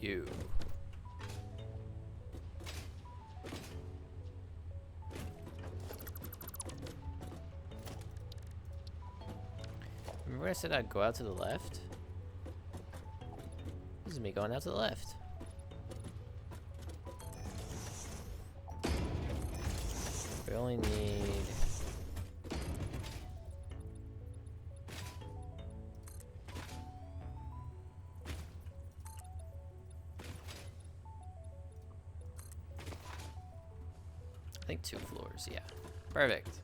You. Remember I said I'd go out to the left? This is me going out to the left. We only need... I think 2 floors, yeah. Perfect.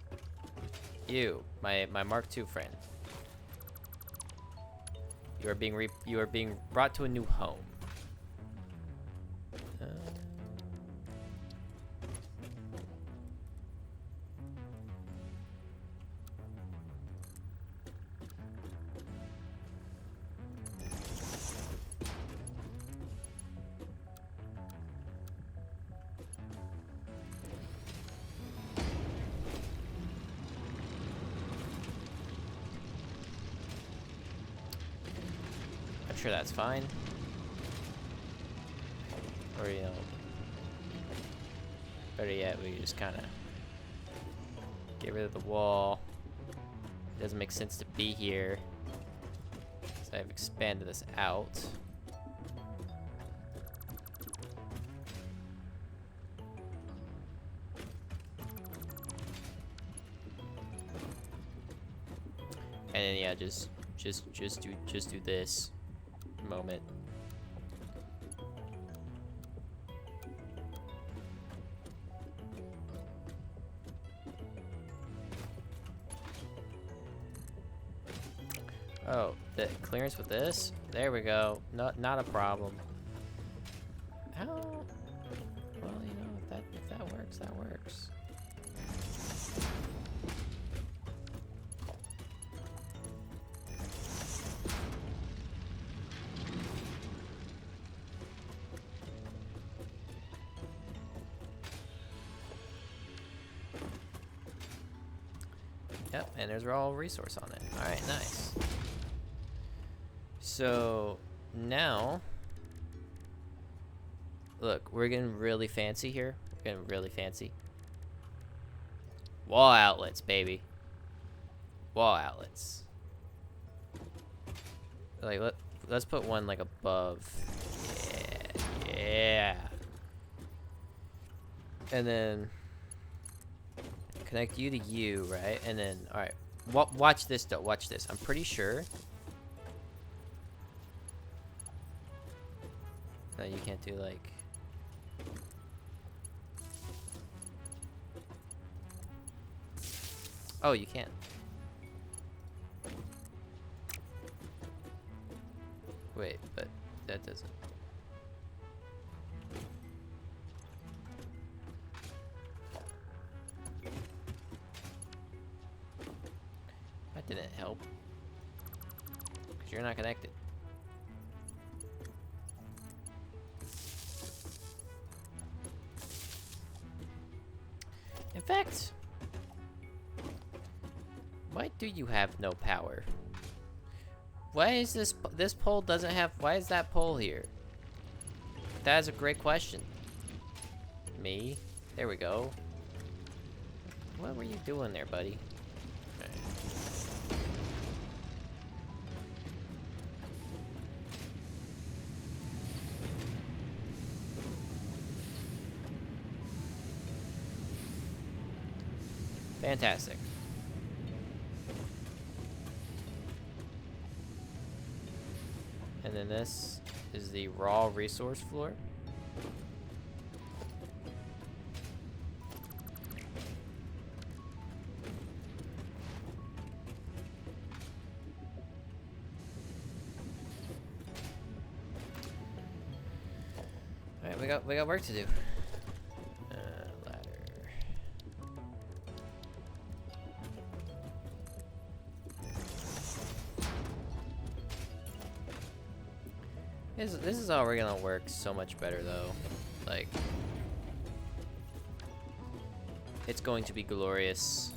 You, my Mark II friend. You are being brought to a new home. I'm sure that's fine. Or, better yet, we just kind of get rid of the wall. It doesn't make sense to be here. So I've expanded this out. And then yeah, just do this moment. Oh, the clearance with this? There we go. Not a problem. How? Well, if that works, that works. Yep, and there's raw resource on it. Alright, nice. So now Look, we're getting really fancy here. We're getting really fancy. Wall outlets, baby. Wall outlets. Like, let's put one, like, above. Yeah. Yeah. And then connect you to you, right? And then, alright. Watch this, though. Watch this. I'm pretty sure. No, you can't do, like... Oh, you can. Wait, but that doesn't... That didn't help. Because you're not connected. In fact... Why do you have no power? Why is this pole doesn't have... Why is that pole here? That is a great question. Me? There we go. What were you doing there, buddy? Okay. Fantastic. And then this is the raw resource floor. Alright, we got work to do. Ladder. This is all we're gonna work so much better though. Like, it's going to be glorious.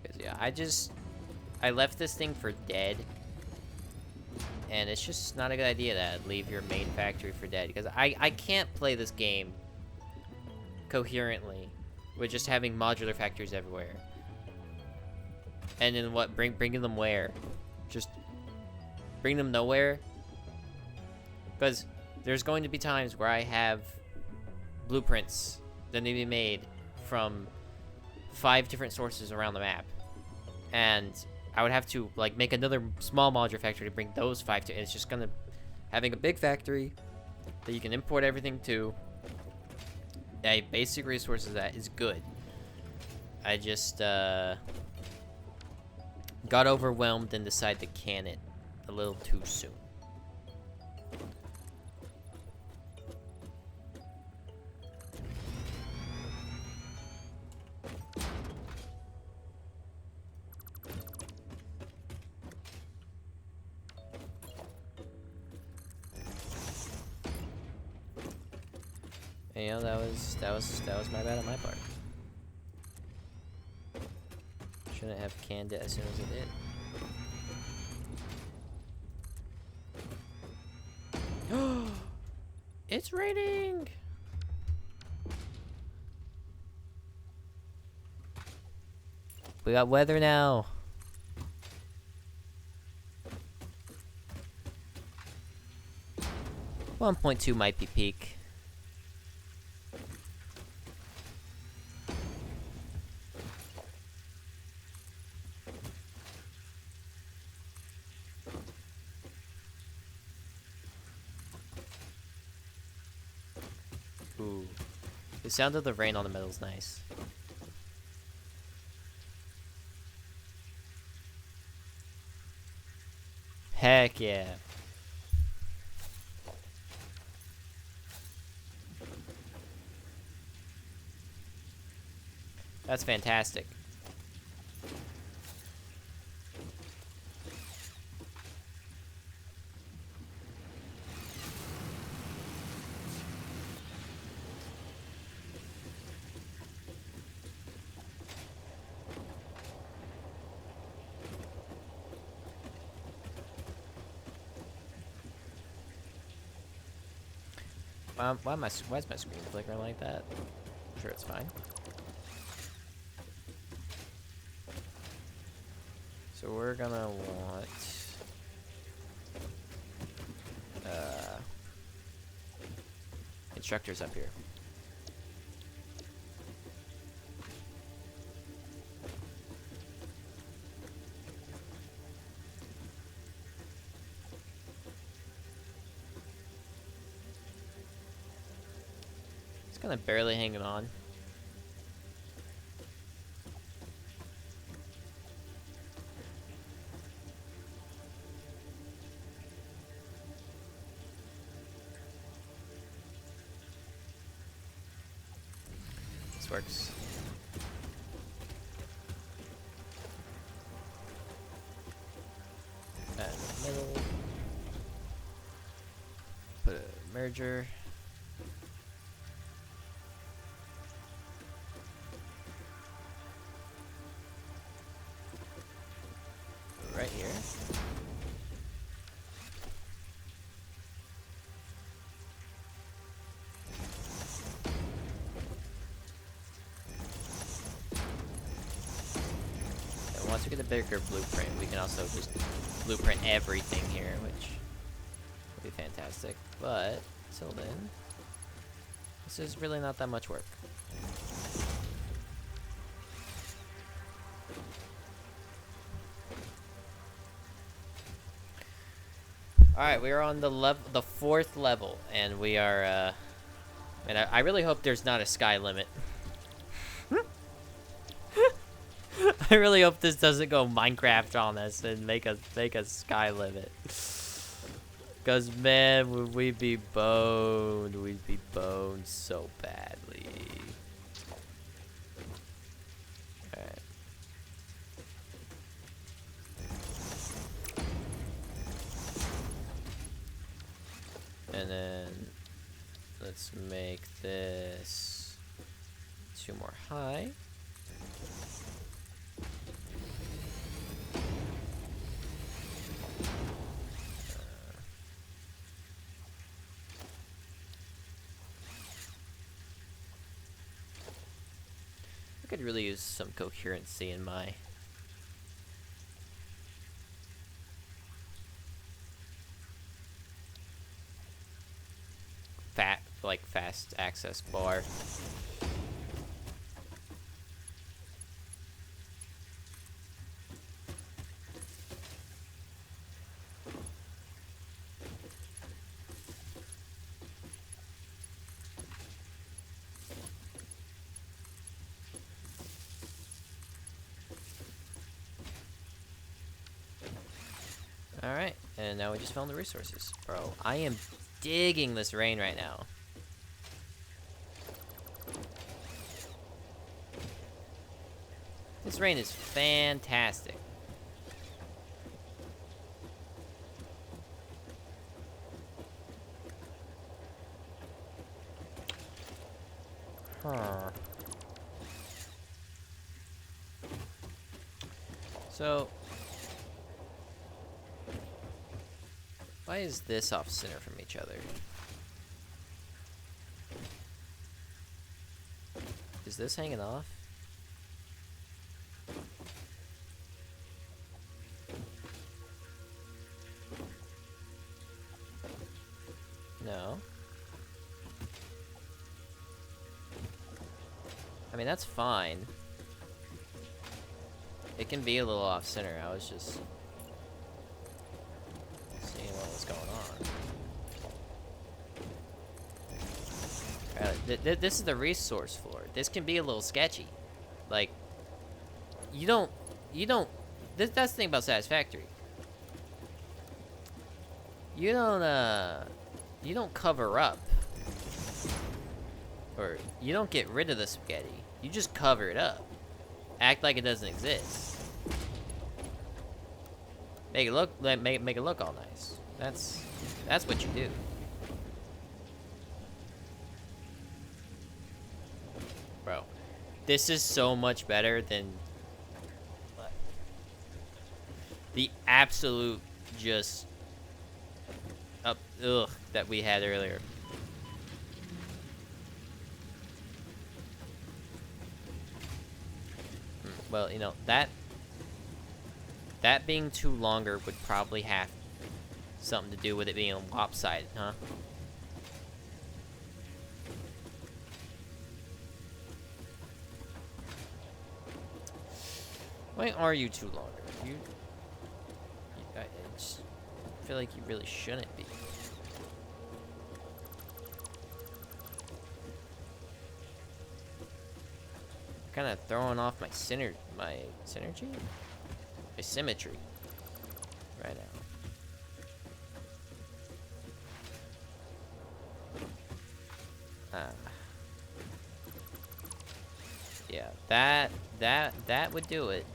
'Cause yeah, I left this thing for dead. And it's just not a good idea to leave your main factory for dead. Because I can't play this game coherently with just having modular factories everywhere. And then what? Bringing them where? Just bring them nowhere? Because there's going to be times where I have blueprints that need to be made from 5 different sources around the map. And I would have to, like, make another small modular factory to bring those 5 to... It's just gonna... Having a big factory that you can import everything to, a basic resources that is good. I just, got overwhelmed and decided to can it a little too soon. And, you know, that was my bad on my part. Shouldn't have canned it as soon as it did. It's raining! We got weather now. .2 might be peak. Ooh. The sound of the rain on the metal is nice. Heck yeah. That's fantastic. Why is my screen flickering like that? I'm sure it's fine. So we're gonna want instructors up here. It's kind of barely hanging on. This works. That in the middle. Put a merger. Right here. And once we get a bigger blueprint, we can also just blueprint everything here, which would be fantastic. But until then, this is really not that much work. Alright, we are on the 4th level, and we are, and I really hope there's not a sky limit. I really hope this doesn't go Minecraft on us and make a sky limit. Cause man, we'd be boned so badly. Alright. And then let's make this 2 more high. I could really use some coherency in my fast access bar. Alright, and now we just found the resources. Bro, I am digging this rain right now. This rain is fantastic. Huh. So, why is this off center from each other? Is this hanging off? No. I mean, that's fine. It can be a little off center. I was just seeing what was going on. This is the resource floor. This can be a little sketchy. Like, that's the thing about Satisfactory. You don't cover up. Or, you don't get rid of the spaghetti. You just cover it up. Act like it doesn't exist. Make it look all nice. That's what you do. Bro, this is so much better than the absolute just ugh that we had earlier. Well, you know, that being too longer would probably have something to do with it being lopsided, huh? Why are you too longer? I just feel like you really shouldn't be. Kind of throwing off my synergy, my symmetry right now. Yeah, that would do it.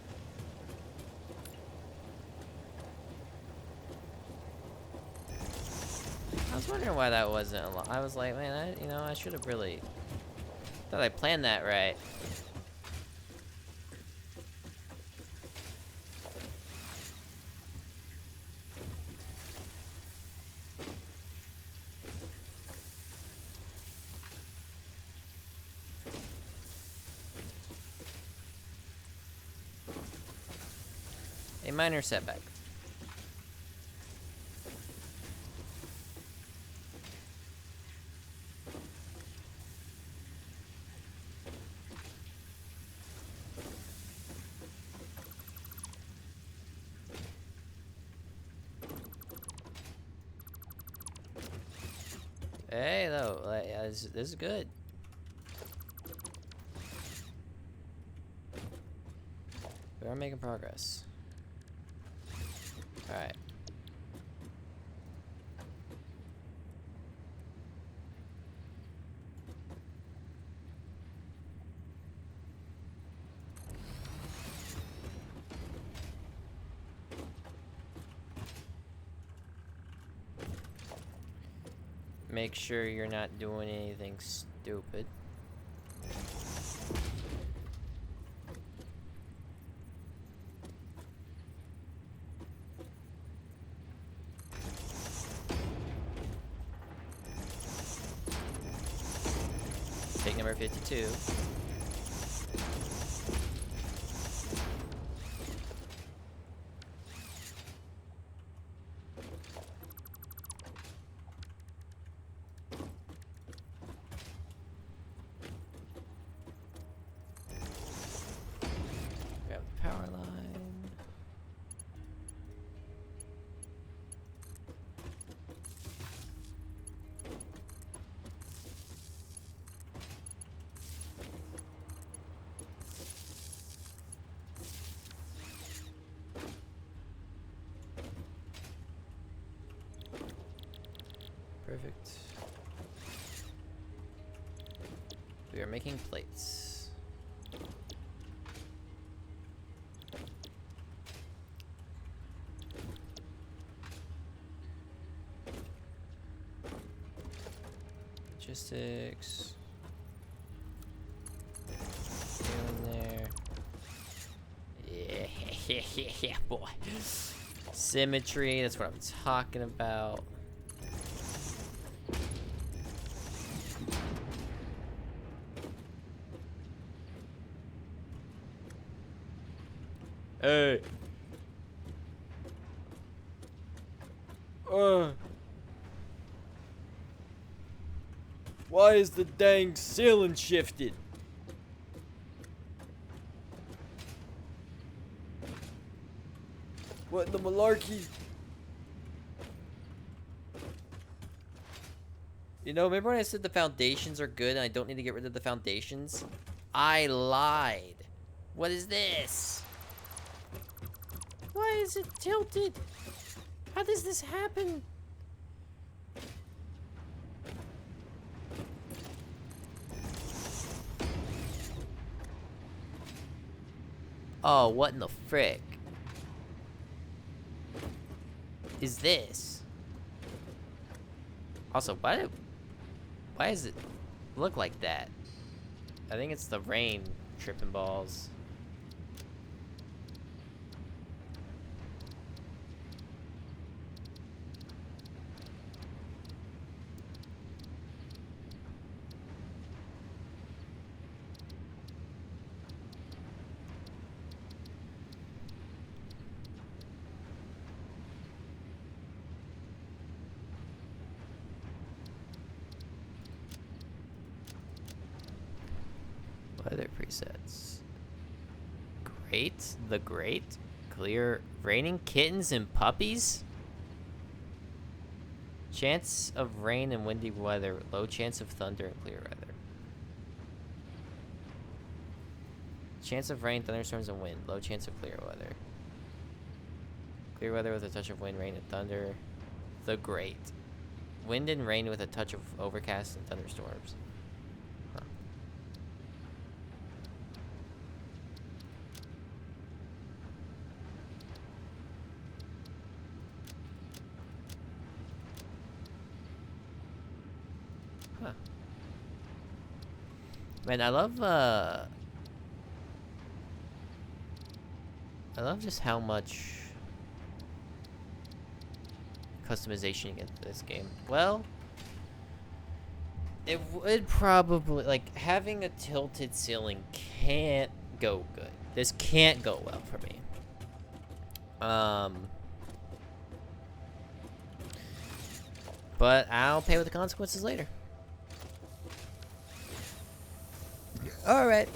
I was wondering why that wasn't a lot. I was like, man, I should have really thought I planned that right. A minor setback. Hey, though, this is good. We are making progress. All right. Make sure you're not doing anything stupid. Take number 52. Grab the power line. Perfect. We are making plates. Logistics. In there. Yeah, boy. Symmetry, that's what I'm talking about. Hey. Why is the dang ceiling shifted? What in the malarkey? You know, remember when I said the foundations are good and I don't need to get rid of the foundations? I lied. What is this? Why is it tilted? How does this happen? Oh, what in the frick is this? Also, why does it look like that? I think it's the rain tripping balls. Weather presets. Great. The Great. Clear. Raining kittens and puppies? Chance of rain and windy weather. Low chance of thunder and clear weather. Chance of rain, thunderstorms, and wind. Low chance of clear weather. Clear weather with a touch of wind, rain, and thunder. The Great. Wind and rain with a touch of overcast and thunderstorms. Huh. Huh. Man, I love just how much customization you get to this game. Well, it would probably, like, having a tilted ceiling can't go good. This can't go well for me. But I'll pay with the consequences later. Alright.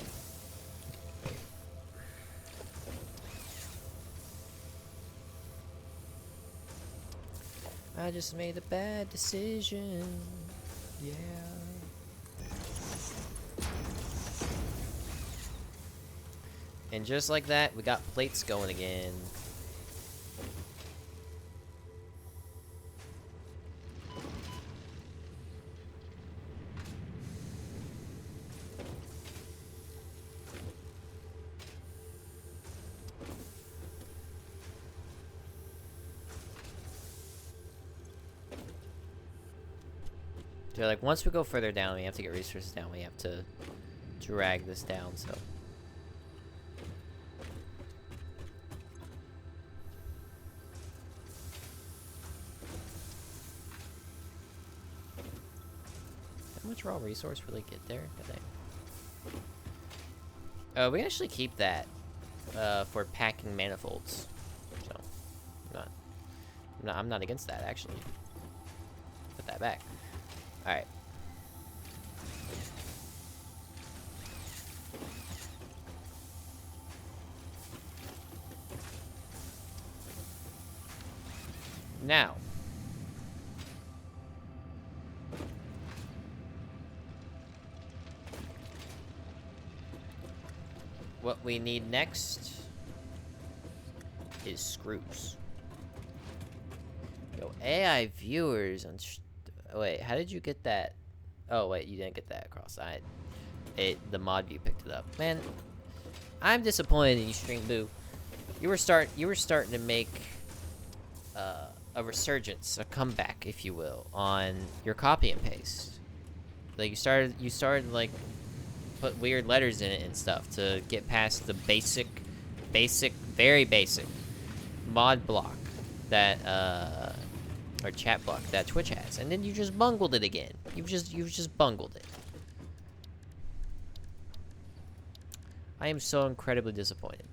I just made a bad decision. Yeah. And just like that, we got plates going again. So, like, once we go further down, we have to get resources down. We have to drag this down, so. How much raw resource really get there? We can actually keep that for packing manifolds. So, I'm not against that, actually. Put that back. Alright. Now. What we need next is screws. Yo, AI viewers on... Wait, how did you get that? Oh, wait, you didn't get that across. The mod view picked it up. Man, I'm disappointed in you, String Boo. You were starting to make a resurgence, a comeback, if you will, on your copy and paste. Like you started like put weird letters in it and stuff to get past the very basic mod block that or chat block that Twitch has, and then you just bungled it again. You've just bungled it. I am so incredibly disappointed.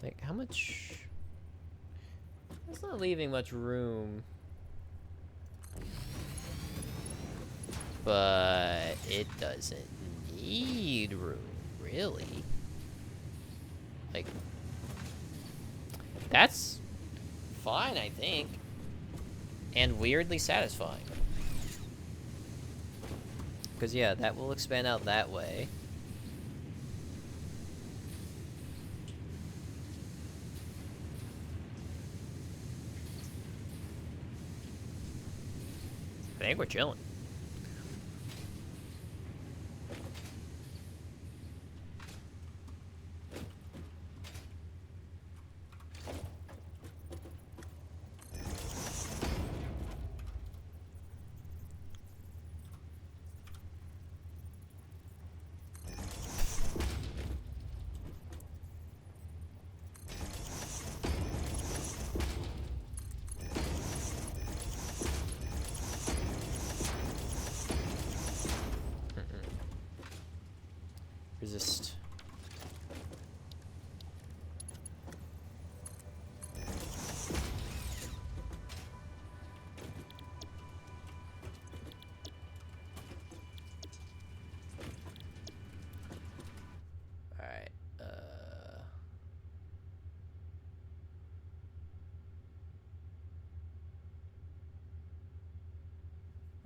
Like, how much? That's not leaving much room. But it doesn't need room, really. Like, that's fine, I think. And weirdly satisfying. Because, yeah, that will expand out that way. I think we're chilling.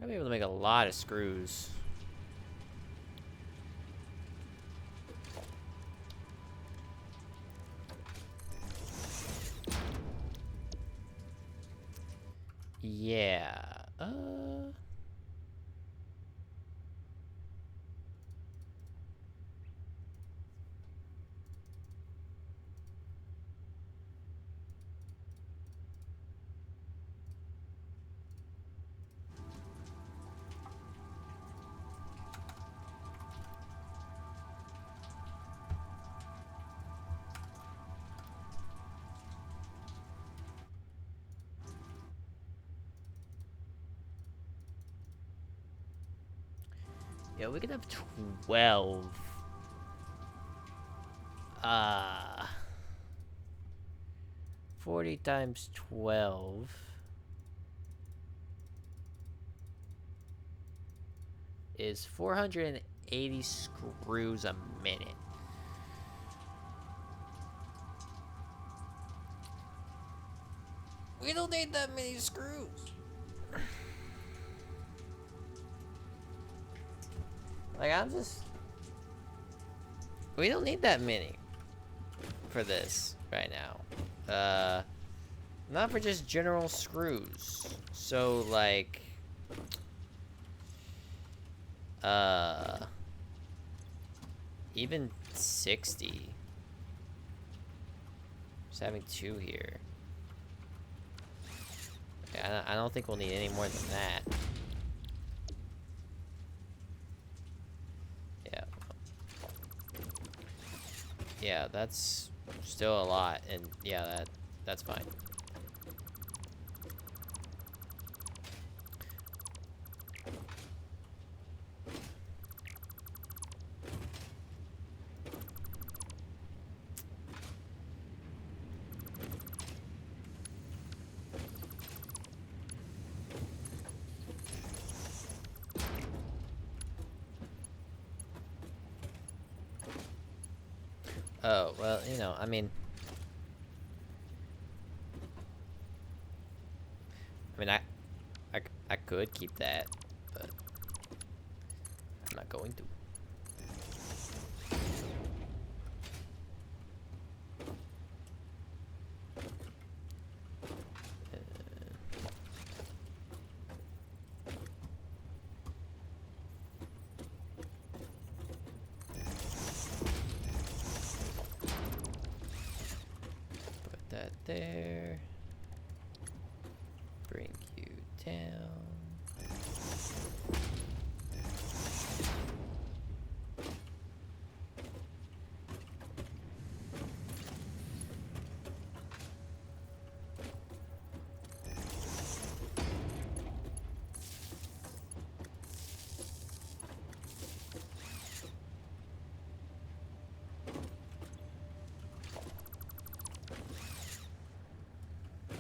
I'll be able to make a lot of screws. Yeah. Yeah, we could have 12. 40 times 12 is 480 screws a minute. We don't need that many screws. Like, we don't need that many for this right now. Not for just general screws. So, like, even 60. Just having 2 here. Yeah, I don't think we'll need any more than that. Yeah. Yeah, that's still a lot, and yeah, that's fine. Oh, well, you know, I mean, I could keep that, but I'm not going to. Put that there. Bring you down.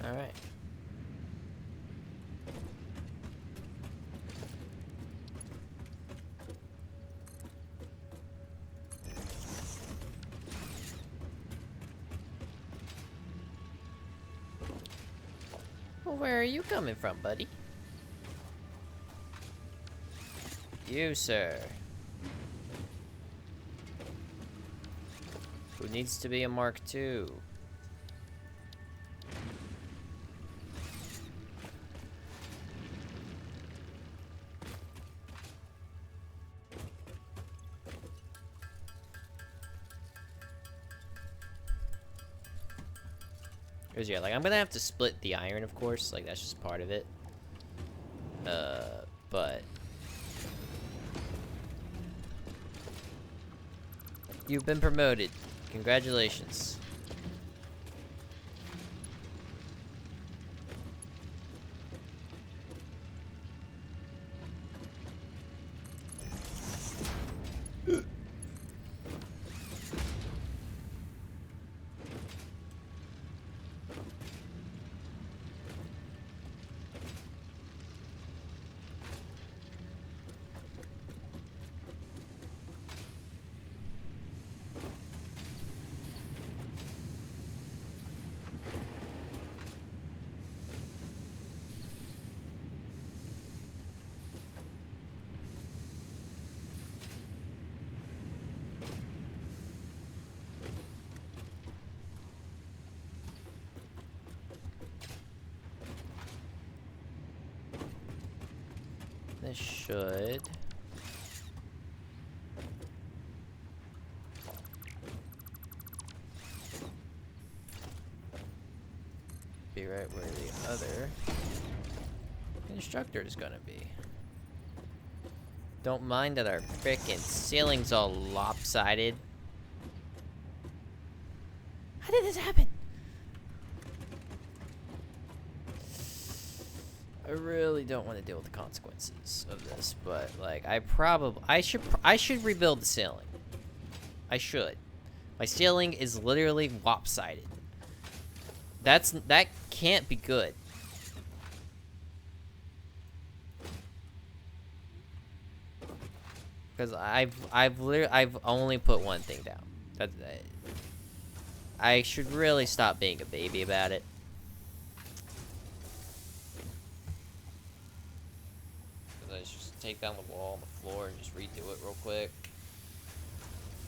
All right. Well, where are you coming from, buddy? You, sir. Who needs to be a Mark II? Because yeah, like, I'm gonna have to split the iron, of course. Like, that's just part of it. But you've been promoted. Congratulations. This should... be right where the other constructor is gonna be. Don't mind that our frickin' ceiling's all lopsided. How did this happen? I really don't want to deal with the consequences of this, but like I should rebuild the ceiling. I should. My ceiling is literally lopsided. That can't be good. Because I've only put one thing down. I should really stop being a baby about it. Let's just take down the wall on the floor and just redo it real quick.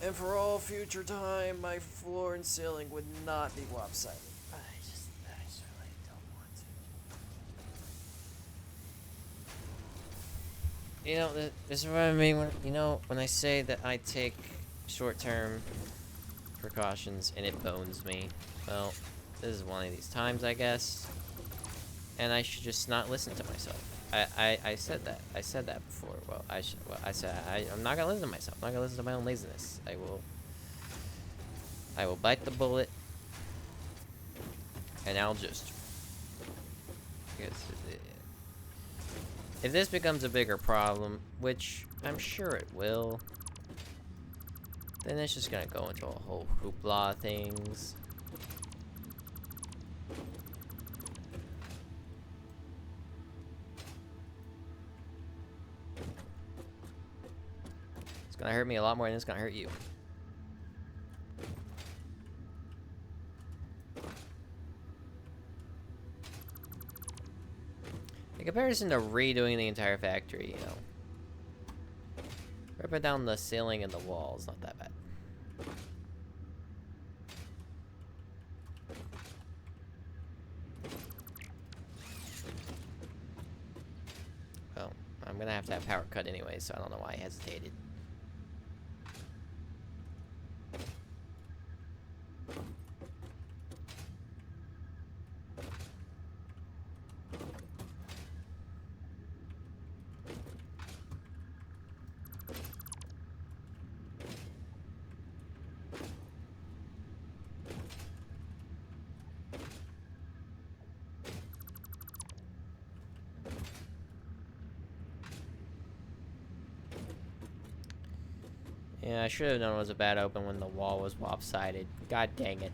And for all future time, my floor and ceiling would not be lopsided. I just really don't want to. You know, this is what I mean when I say that I take short-term precautions and it bones me. Well, this is one of these times, I guess. And I should just not listen to myself. I said that. I said that before. Well, I said I'm not gonna listen to myself. I'm not gonna listen to my own laziness. I will bite the bullet, and I'll just. If this becomes a bigger problem, which I'm sure it will, then it's just gonna go into a whole hoopla of things. It's gonna hurt me a lot more than it's gonna hurt you. In comparison to redoing the entire factory, you know, ripping down the ceiling and the walls, not that bad. Well, I'm gonna have to have power cut anyway, so I don't know why I hesitated. Yeah, I should have known it was a bad open when the wall was lopsided. God dang it.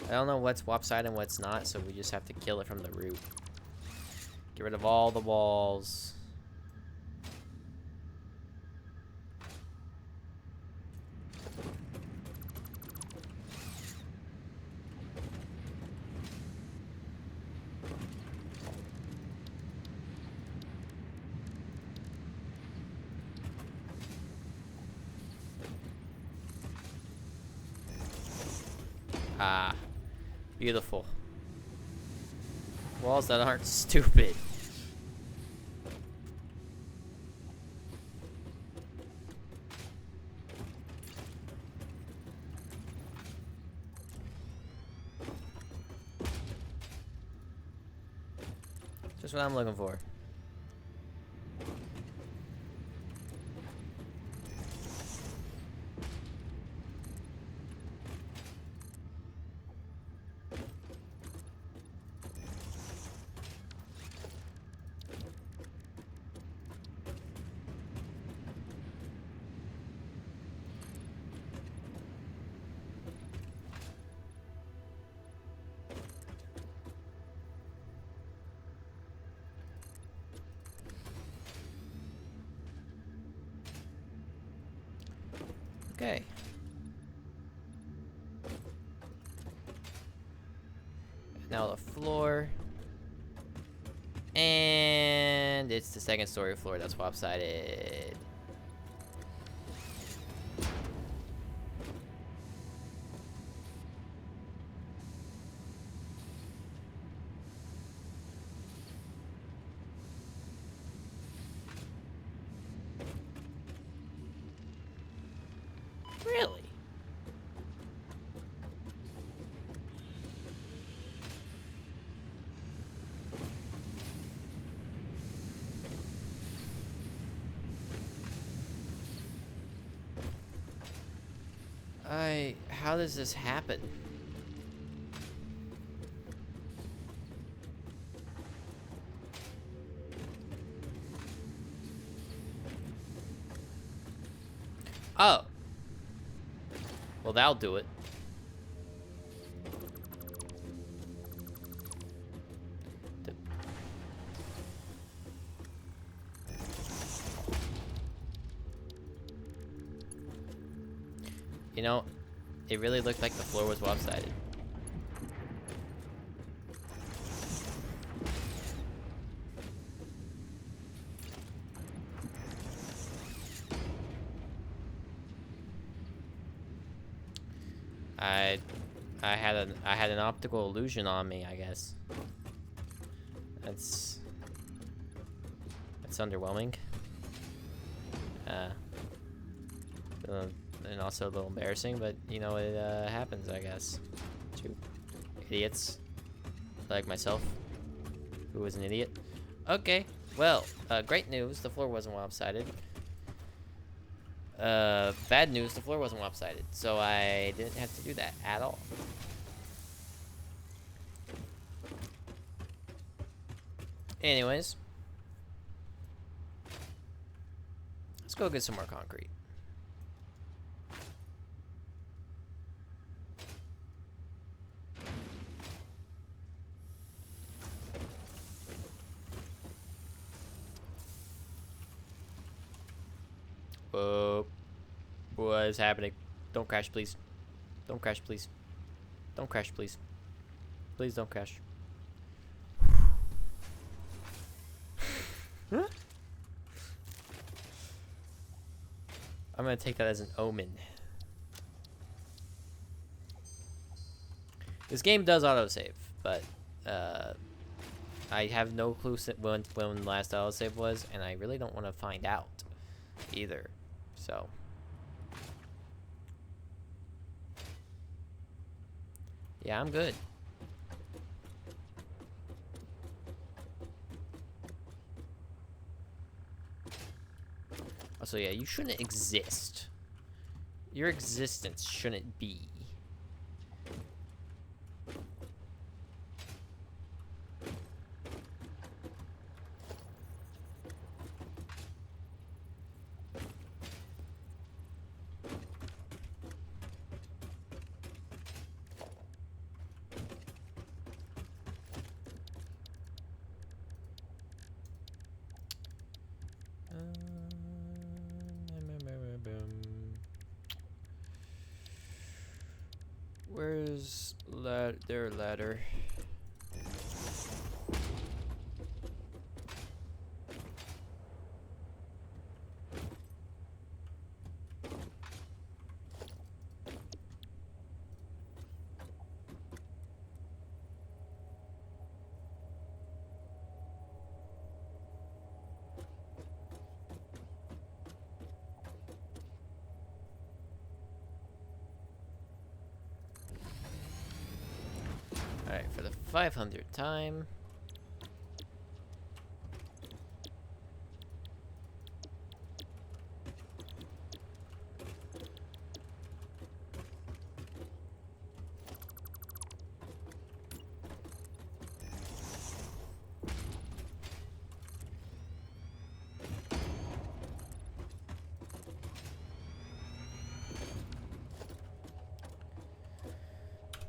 I don't know what's lopsided and what's not, so we just have to kill it from the root. Get rid of all the walls. Ah, beautiful. Walls that aren't stupid. Just what I'm looking for. Okay. Now the floor. And And it's the second story floor that's lopsided. Really? How does this happen? Oh. Well, that'll do it. You know, it really looked like the floor was lopsided. I had an optical illusion on me, I guess. That's underwhelming. And also a little embarrassing, but you know, it happens, I guess, to idiots like myself, who was an idiot. Okay, well, great news, the floor wasn't lopsided. Bad news, the floor wasn't lopsided, so I didn't have to do that at all. Anyways, let's go get some more concrete. Whoa. What is happening? Don't crash, please. Don't crash, please. Don't crash, please. Please don't crash. Huh? I'm gonna take that as an omen. This game does autosave, but I have no clue when the last autosave was, and I really don't want to find out either. So yeah, I'm good. Also, yeah, you shouldn't exist. Your existence shouldn't be. Where's their ladder? Alright, for the 500th time.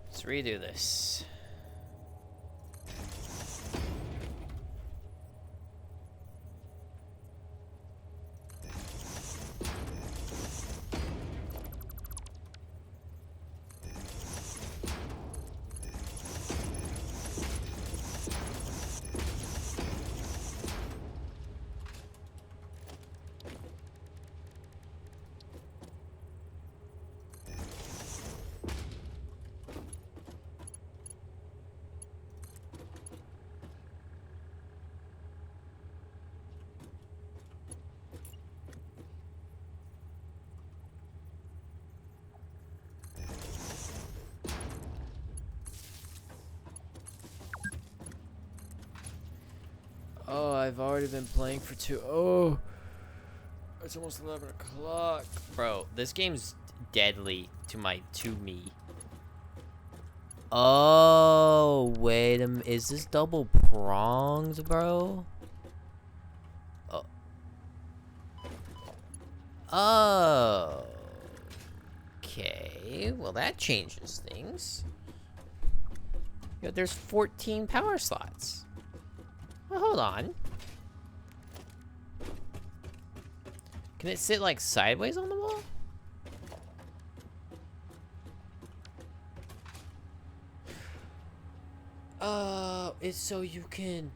Let's redo this. Oh, I've already been playing for 2. Oh, it's almost 11 o'clock. Bro, this game's deadly to me. Oh, wait a minute. Is this double prongs, bro? Oh. Oh. Okay, well that changes things. Yo, there's 14 power slots. Well, hold on. Can it sit like sideways on the wall? Oh, it's so you can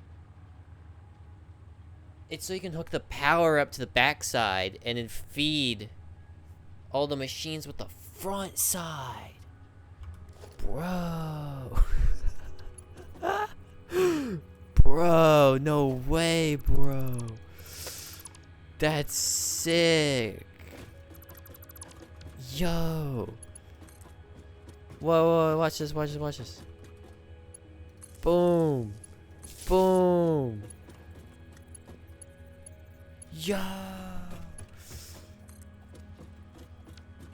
hook the power up to the backside and then feed all the machines with the front side. Bro. Bro, no way, bro. That's sick. Yo. Whoa, watch this. Boom. Boom. Yo.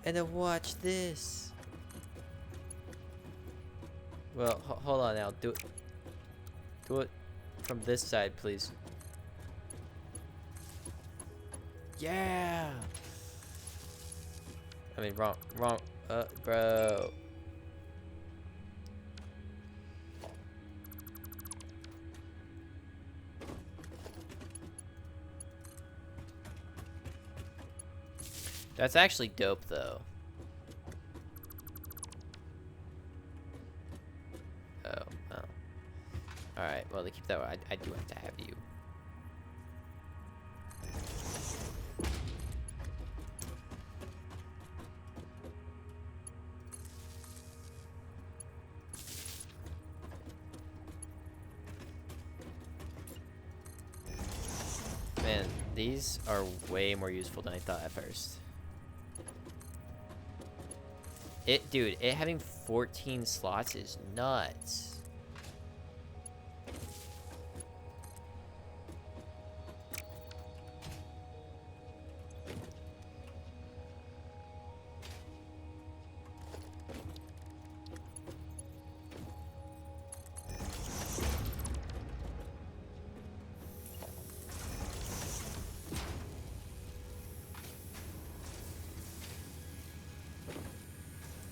And then watch this. Well, hold on now. Do it from this side, please. Yeah. I mean, wrong. Bro. That's actually dope, though. Oh. Alright, well, to keep that, I do have to have you. Man, these are way more useful than I thought at first. Dude, it having 14 slots is nuts.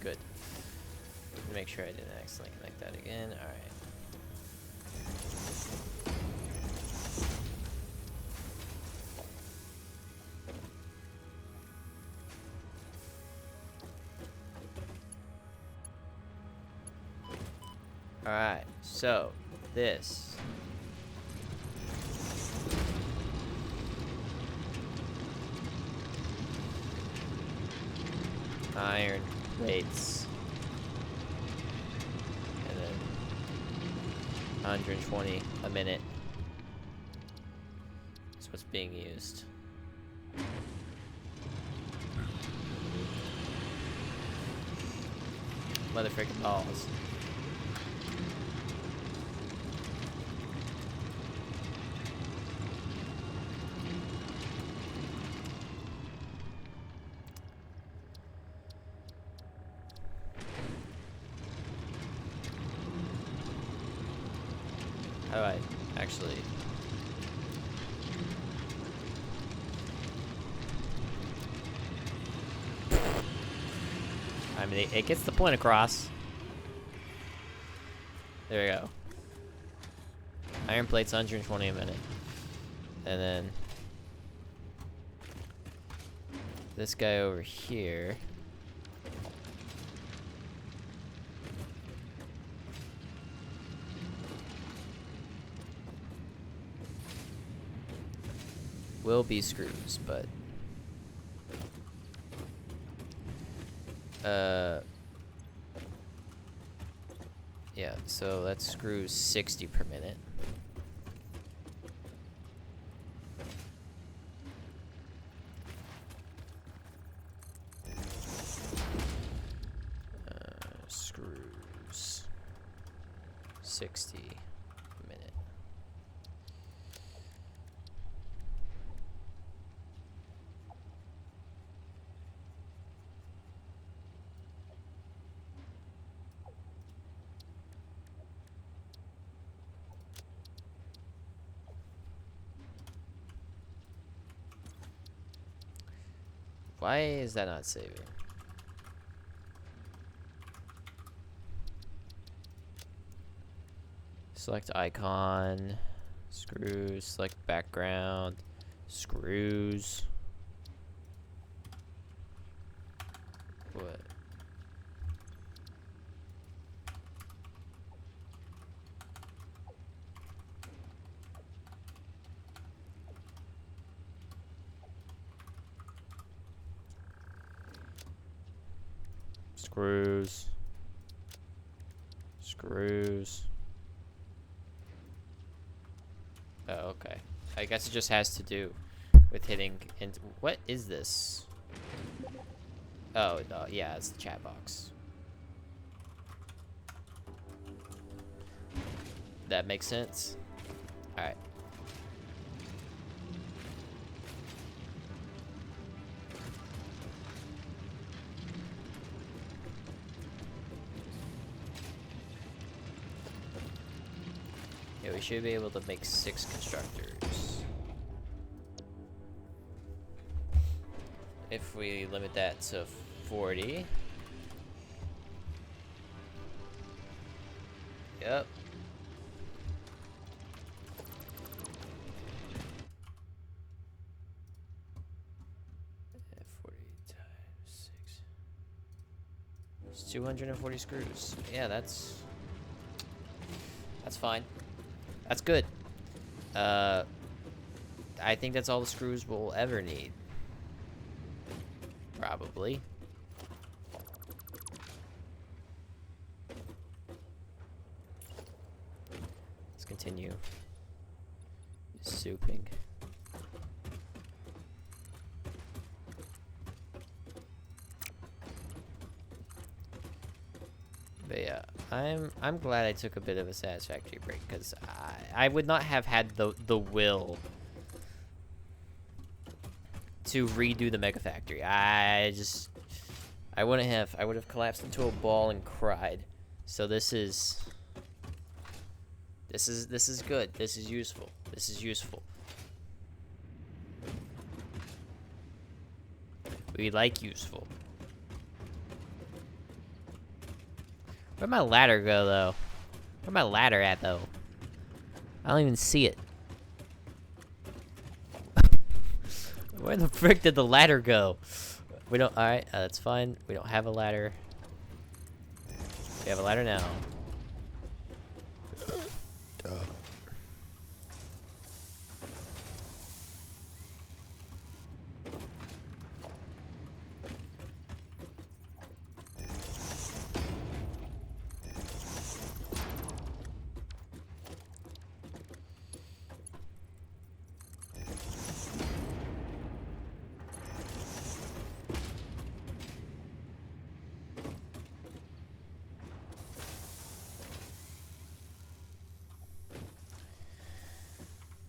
Good. Make sure I didn't accidentally connect that again. Alright. Alright, so this. Iron plates. And then 120 a minute. That's what's being used. Mother freaking balls. How do I actually... I mean, it gets the point across. There we go. Iron plates, 120 a minute. And then... this guy over here... will be screws, but yeah, so that's screws 60 per minute. Screws 60 a minute. Why is that not saving? Select icon, screws, select background, screws. What? Screws. Screws. Oh, okay. I guess it just has to do with hitting. And what is this? Oh, no, yeah, it's the chat box. That makes sense. All right. Yeah, we should be able to make 6 constructors. If we limit that to 40. Yep. At 40 times 6. It's 240 screws. Yeah, that's fine. That's good. I think that's all the screws we'll ever need. Probably. Let's continue souping. But yeah, I'm glad I took a bit of a satisfactory break, because I would not have had the will to redo the Mega Factory. I would have collapsed into a ball and cried. So this is good. This is useful. This is useful. We like useful. Where'd my ladder go, though? Where'd my ladder at, though? I don't even see it. Where the frick did the ladder go? We don't. Alright, that's fine. We don't have a ladder. We have a ladder now.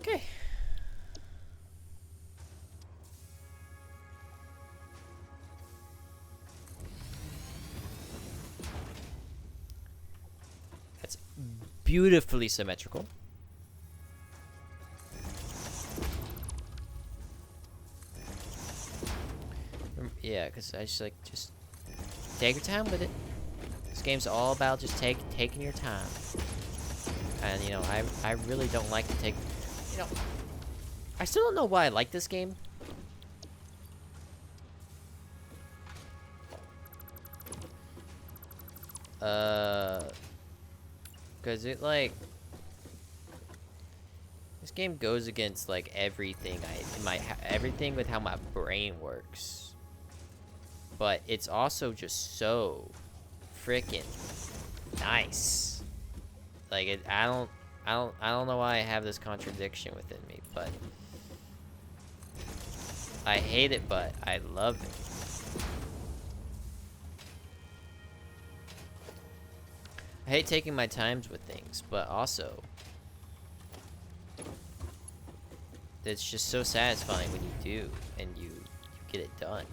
Okay. That's beautifully symmetrical. Yeah, because I just take your time with it. This game's all about just taking your time. And you know, I really don't like to take. You know, I still don't know why I like this game. Cause it this game goes against like everything everything with how my brain works. But it's also just so freaking nice. Like I don't know why I have this contradiction within me, but I hate it, but I love it. I hate taking my times with things, but also it's just so satisfying when you do and you get it done.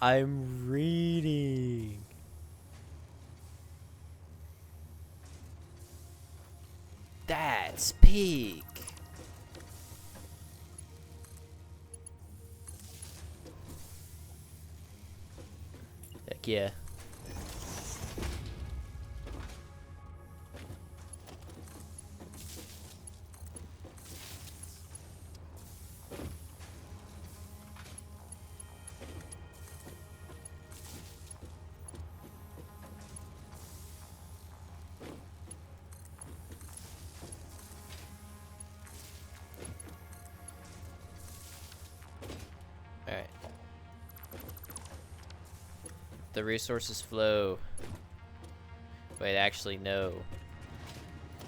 I'm reading. That's peak. Heck yeah. Alright. The resources flow. Wait, actually, no.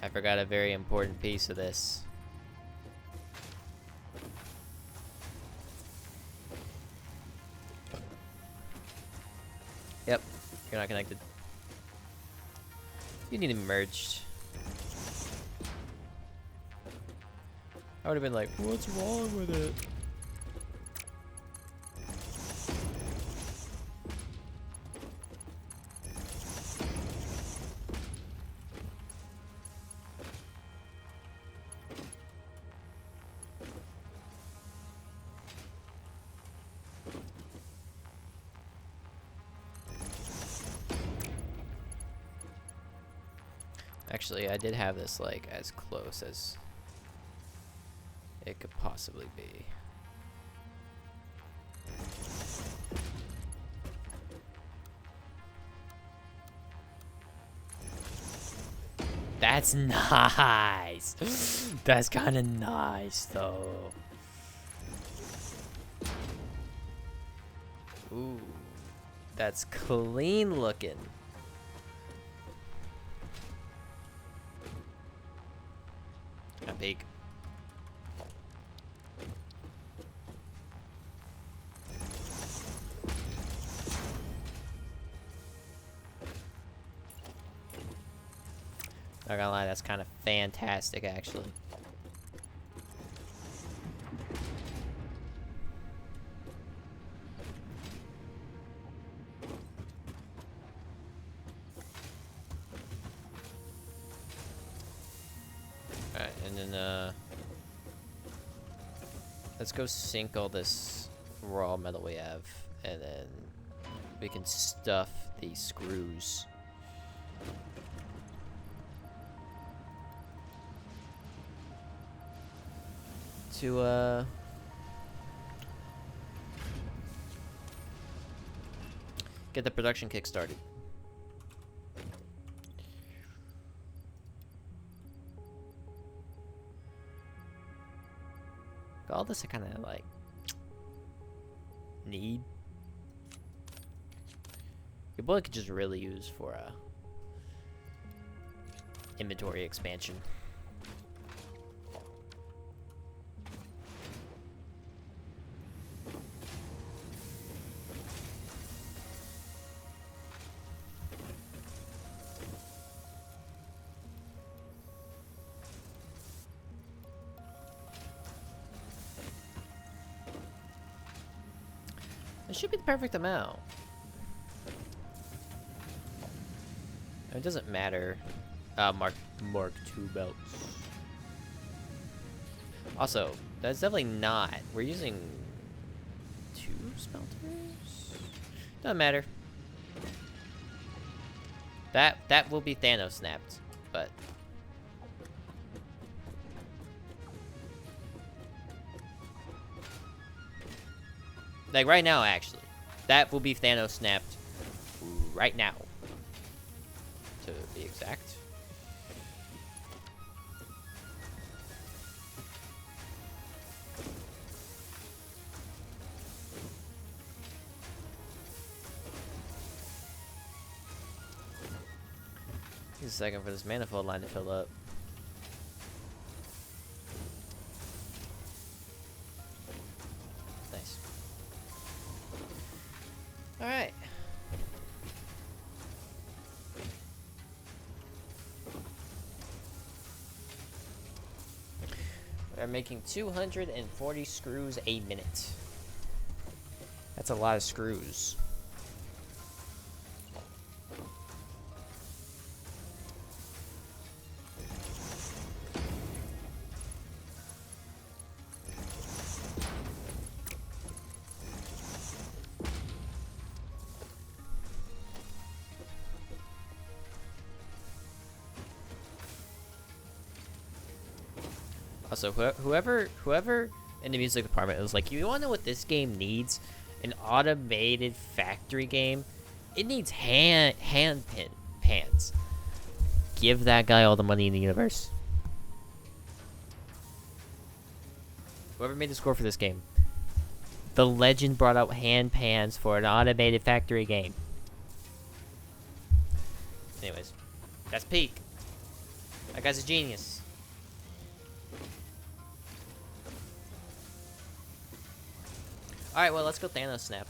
I forgot a very important piece of this. Yep, you're not connected. You need to be merged. I would have been like, what's wrong with it? Actually, I did have this like as close as it could possibly be. That's nice. That's kind of nice though. Ooh, that's clean looking. Big. Not gonna lie, that's kind of fantastic, actually. Alright, and then, let's go sink all this raw metal we have, and then we can stuff these screws. To, get the production kick started. All this I kind of like need. Your boy could just really use for inventory expansion. It should be the perfect amount. It doesn't matter. Mark II belts. Also, that's definitely not. We're using 2 smelters. Doesn't matter. That will be Thanos snapped, but. Like, right now, actually. That will be Thanos snapped right now. To be exact. Take a second for this manifold line to fill up. Nice. Alright. We're making 240 screws a minute. That's a lot of screws. Also, whoever in the music department was like, you want to know what this game needs? An automated factory game. It needs pans. Give that guy all the money in the universe. Whoever made the score for this game. The legend brought out hand pans for an automated factory game. Anyways, that's Peak. That guy's a genius. Alright, well, let's go Thanos Snap.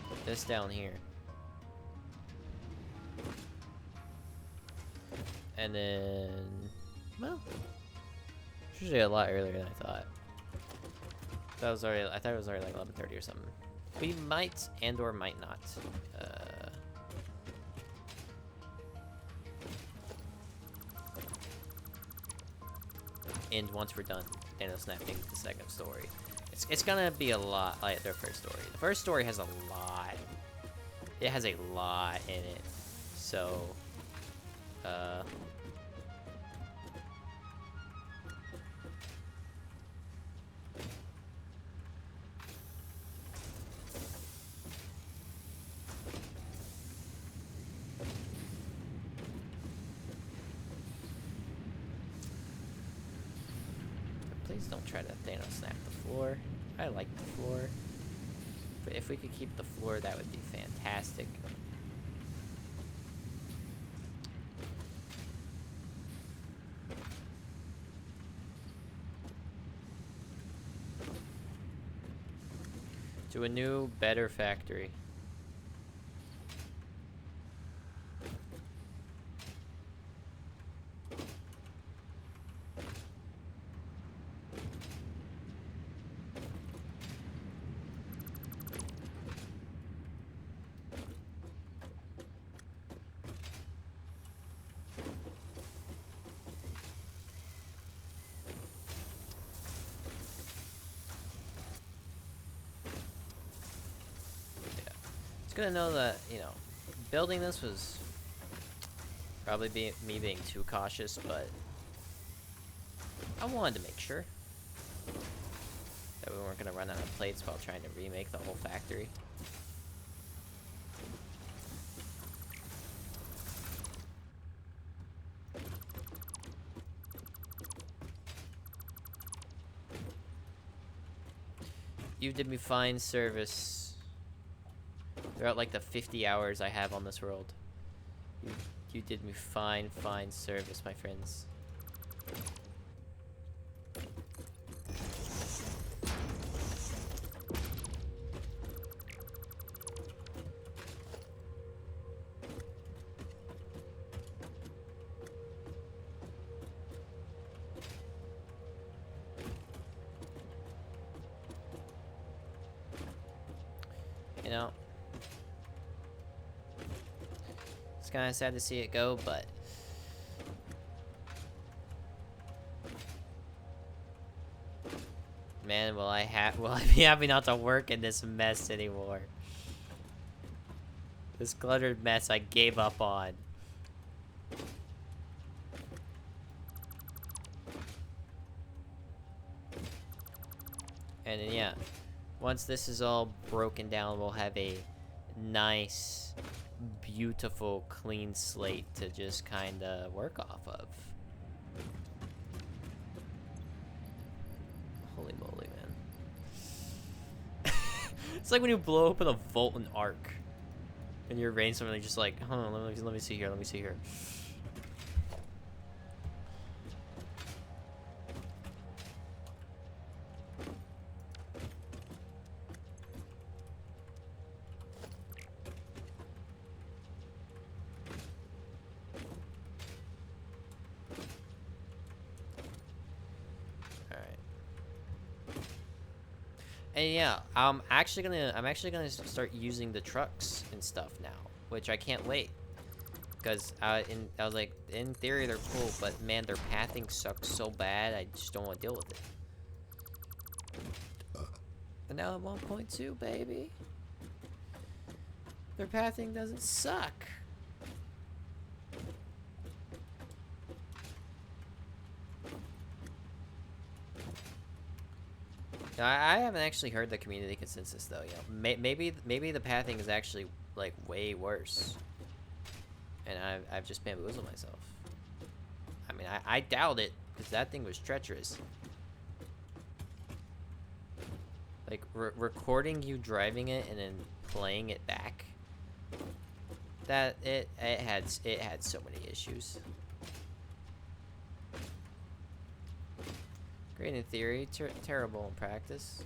Put this down here. And then... well... it's usually a lot earlier than I thought. I thought it was already like 11:30 or something. We might and or might not. And once we're done, Thanos snapping the second story. It's gonna be a lot like their first story. The first story has a lot. It has a lot in it. So, please don't try to Thanos snap the floor. I like the floor. But if we could keep the floor, that would be fantastic. To a new, better factory. Gonna know that, you know, building this was probably me being too cautious, but I wanted to make sure that we weren't gonna run out of plates while trying to remake the whole factory. You did me fine service throughout like the 50 hours I have on this world. You did me fine service, my friends. You know, it's kind of sad to see it go, but man, will I be happy not to work in this mess anymore? This cluttered mess I gave up on. And then, yeah, once this is all broken down, we'll have a nice, beautiful, clean slate to just kind of work off of. Holy moly, man. It's like when you blow open a Volton arc and you're rain something, just like, hold on, let me see here, let me see here. And yeah, I'm actually gonna start using the trucks and stuff now, which I can't wait. Because I was like, in theory they're cool, but man, their pathing sucks so bad. I just don't want to deal with it. And now I'm 1.2, baby. Their pathing doesn't suck. I haven't actually heard the community consensus though. You know, maybe the pathing is actually like way worse, and I've just bamboozled myself. I mean, I doubt it because that thing was treacherous. Like recording you driving it and then playing it back. That it had so many issues. Great in theory, terrible in practice.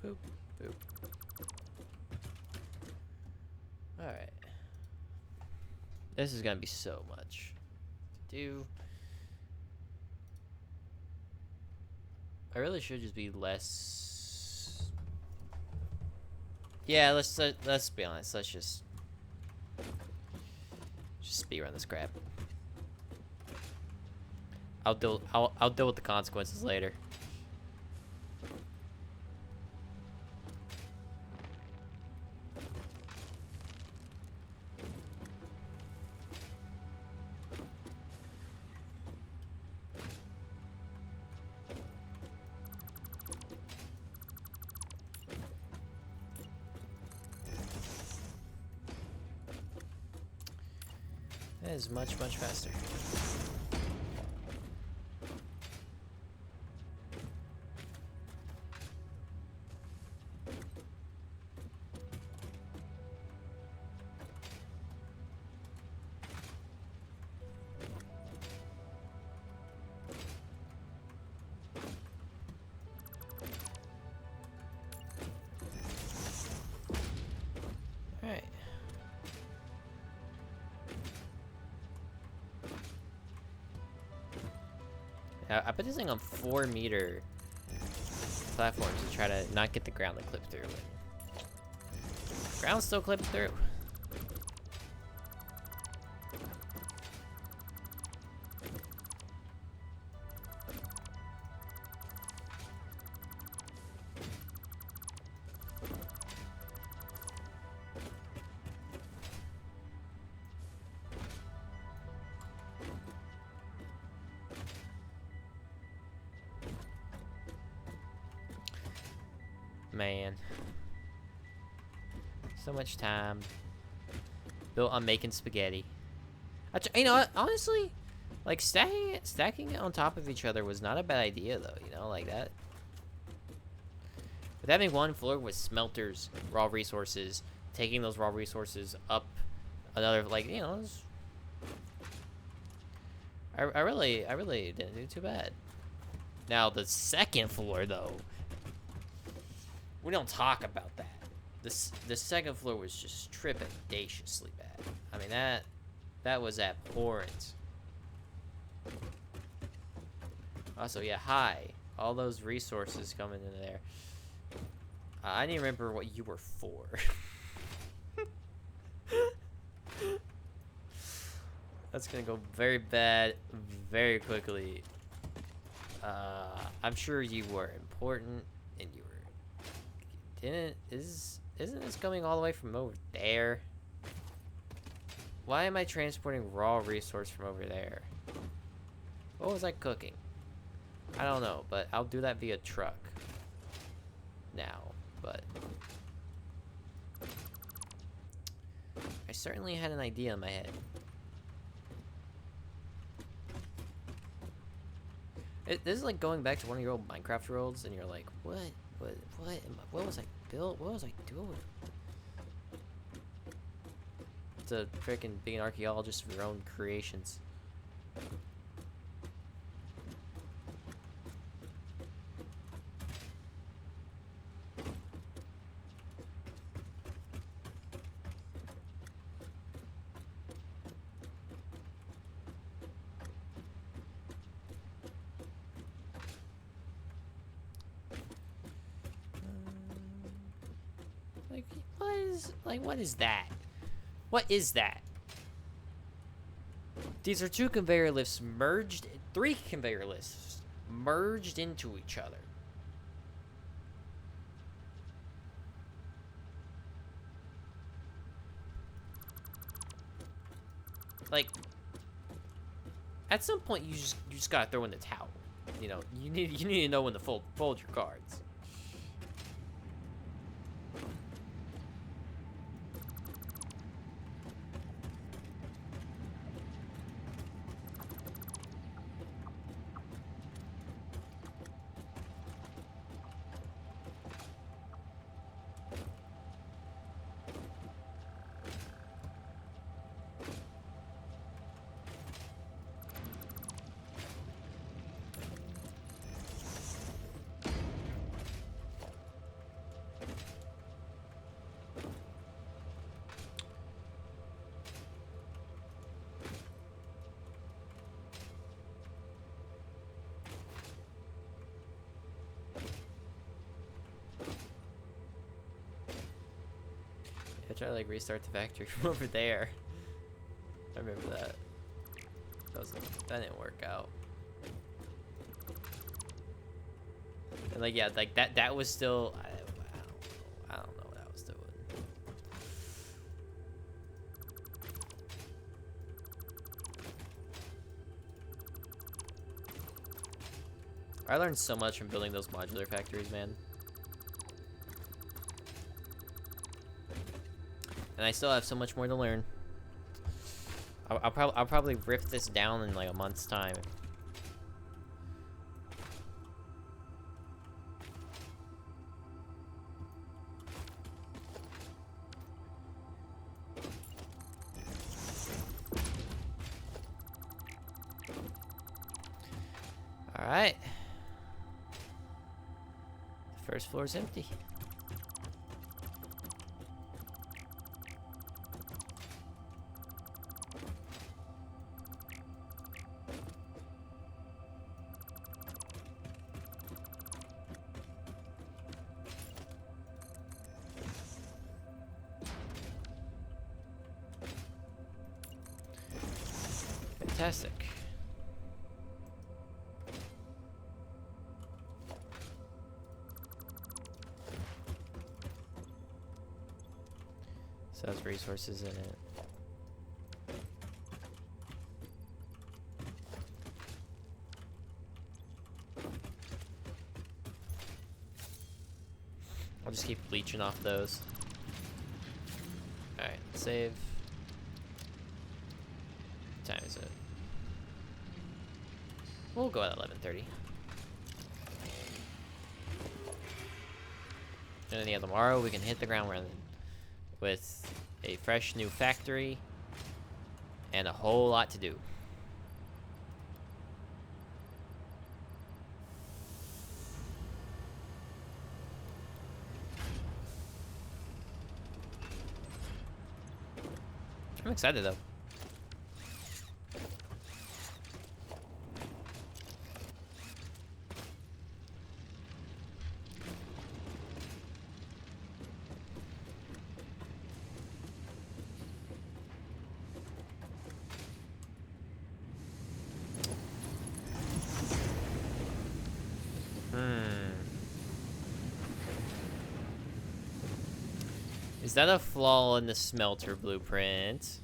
Boop, boop. Alright. This is gonna be so much to do. I really should just be less... Yeah, let's be honest. Let's just speedrun this crap. I'll deal with the consequences later. That is much faster. Alright. I put this thing on 4-meter platforms to try to not get the ground to clip through. Ground still clipped through. Man, so much time built on making spaghetti. You know, honestly, like stacking it on top of each other was not a bad idea, though. You know, like that. But having one floor with smelters, raw resources, taking those raw resources up another, like, you know, I really didn't do too bad. Now the second floor, though. We don't talk about that. The second floor was just trepidatiously bad. I mean, that was abhorrent. Also, yeah, hi. All those resources coming into there. I didn't remember what you were for. That's gonna go very bad very quickly. I'm sure you were important and you were... Isn't this coming all the way from over there? Why am I transporting raw resource from over there? What was I cooking? I don't know, but I'll do that via truck now, but I certainly had an idea in my head. This is like going back to one of your old Minecraft worlds and you're like, what was I built? What was I doing? To freaking being an archaeologist of your own creations. Like, what is that? What is that? These are two conveyor lifts merged, 3 conveyor lifts merged into each other. Like, at some point you just gotta throw in the towel. You know, you need to know when to fold your cards. I try to like restart the factory from over there. I remember that. That didn't work out. And like yeah, like that was still I don't know what I was doing. I learned so much from building those modular factories, man. And I still have so much more to learn. I'll probably rip this down in like a month's time. All right. The first floor is empty. Fantastic. So has resources in it. I'll just keep leeching off those. Alright, save. What time is it? We'll go at 11:30. And then yeah, tomorrow we can hit the ground running with a fresh new factory and a whole lot to do. I'm excited though. Is that a flaw in the smelter blueprint?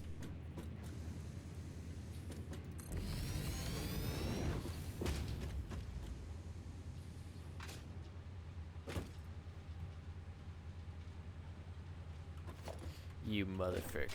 You motherfucker.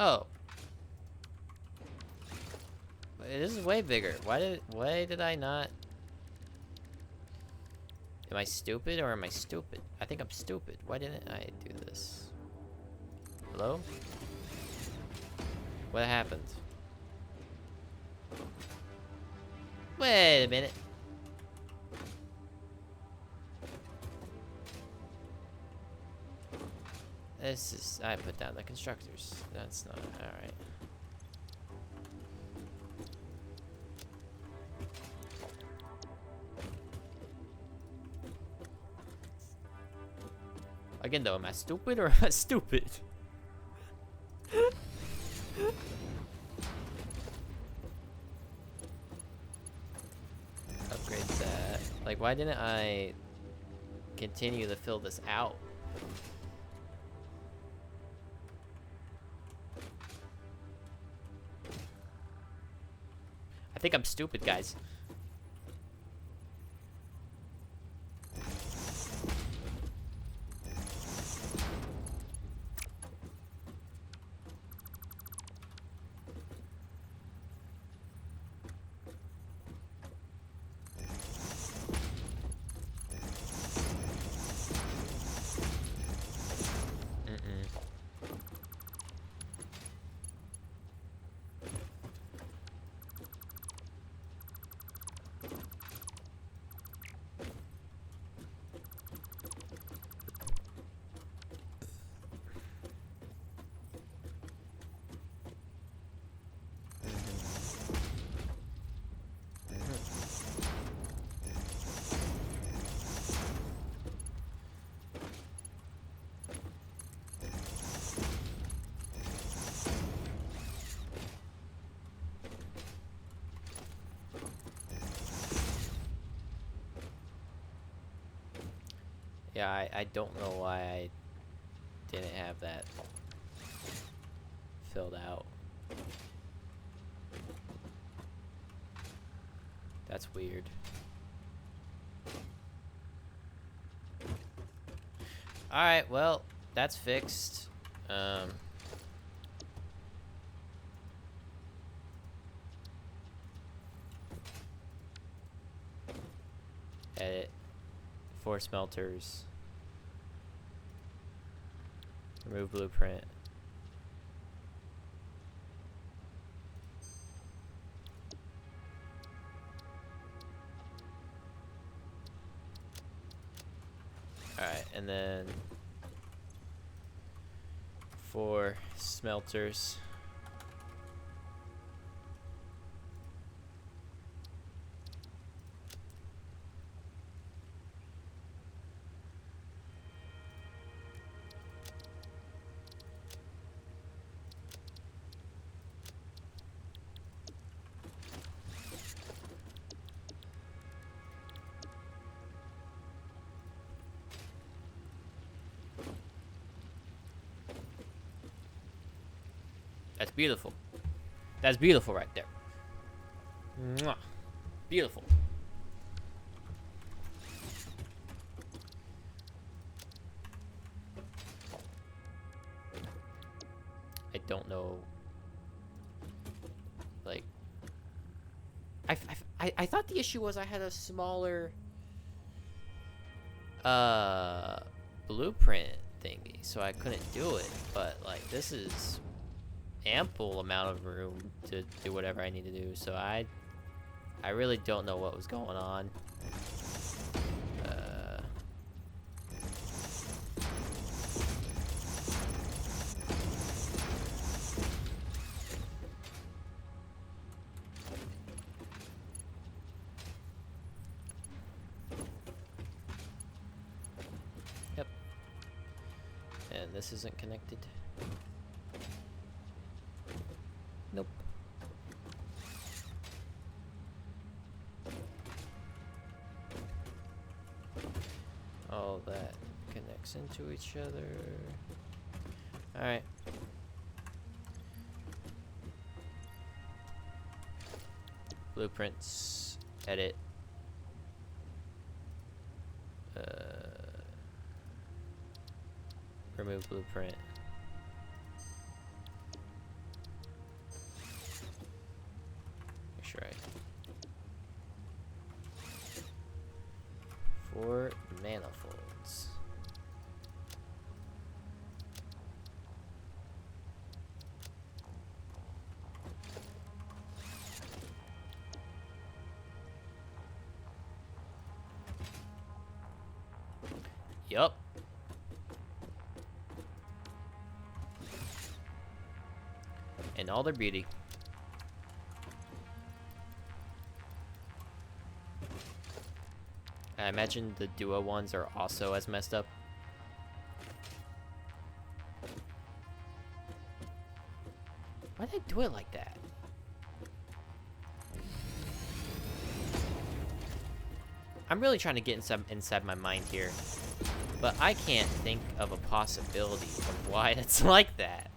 Oh. This is way bigger. Why did I not? Am I stupid or am I stupid? I think I'm stupid. Why didn't I do this? Hello? What happened? Wait a minute. This is... I put down the constructors. That's not... Alright. Again though, am I stupid or am I stupid? Upgrade that. Like, why didn't I continue to fill this out? I think I'm stupid, guys. Yeah, I don't know why I didn't have that filled out. That's weird. Alright, well, that's fixed. Edit. 4 smelters. Remove blueprint. Alright, and then 4 smelters. That's beautiful. That's beautiful right there. Mwah. Beautiful. I don't know. Like, I thought the issue was I had a smaller blueprint thingy, so I couldn't do it. But like, this is ample amount of room to do whatever I need to do, so I really don't know what was going on. Yep. And this isn't connected. Nope. All that connects into each other. Alright. Blueprints. Edit. Remove blueprint. Right. 4 manifolds. Yup. In all their beauty. I imagine the duo ones are also as messed up. Why'd they do it like that? I'm really trying to get inside my mind here, but I can't think of a possibility of why it's like that.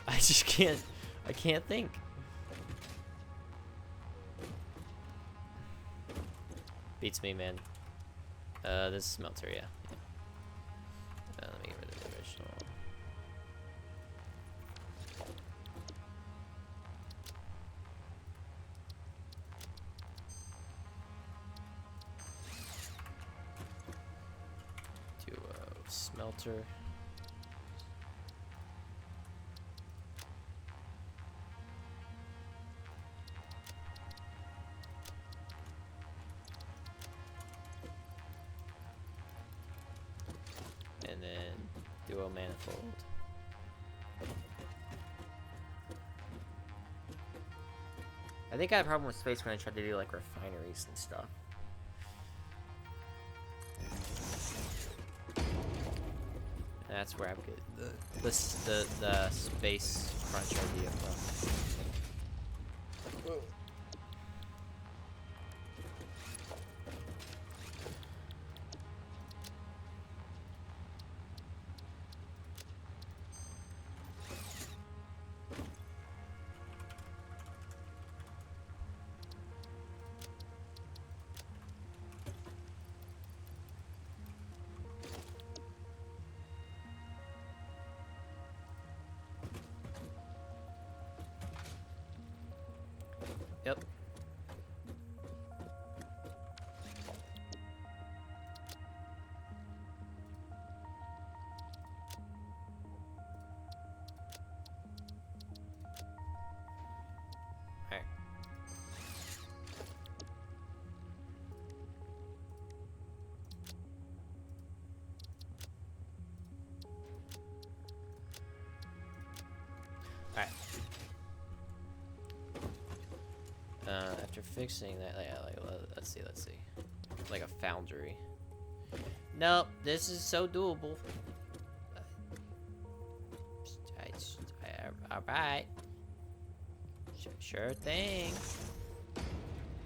I just can't. I can't think. Beats me, man. This smelter, yeah. Let me get rid of the original. Duo smelter. And then duo manifold. I think I had a problem with space when I tried to do like refineries and stuff. That's where I get the space crunch idea from. Yep. Alright. Alright. After fixing that, yeah, let's see. Like a foundry. Nope, this is so doable. Alright. Sure thing.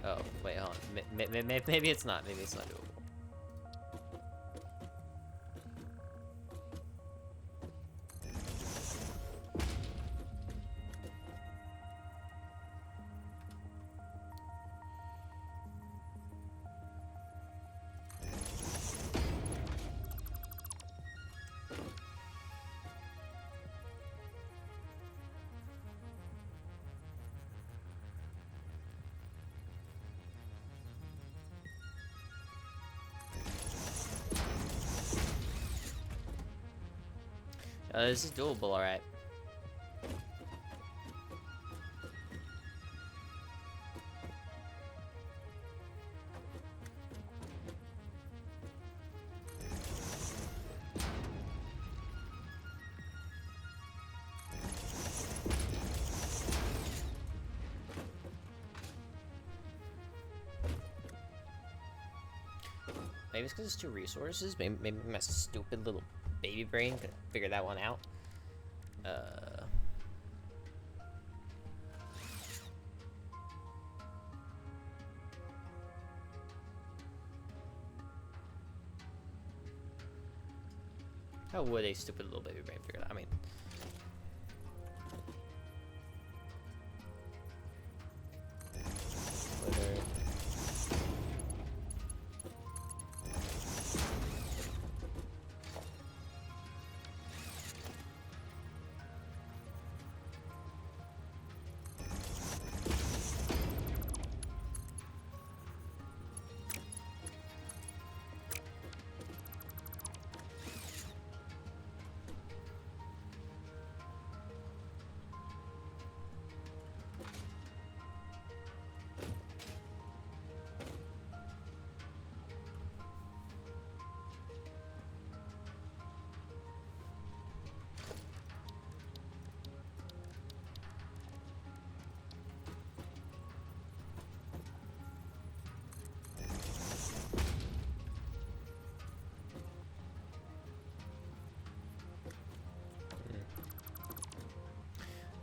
Oh, wait, hold on. Maybe it's not. Maybe it's not doable. This is doable, alright. Maybe it's because it's 2 resources. Maybe my stupid little baby brain could figure that one out. How would a stupid little baby brain figure it out? I mean, whether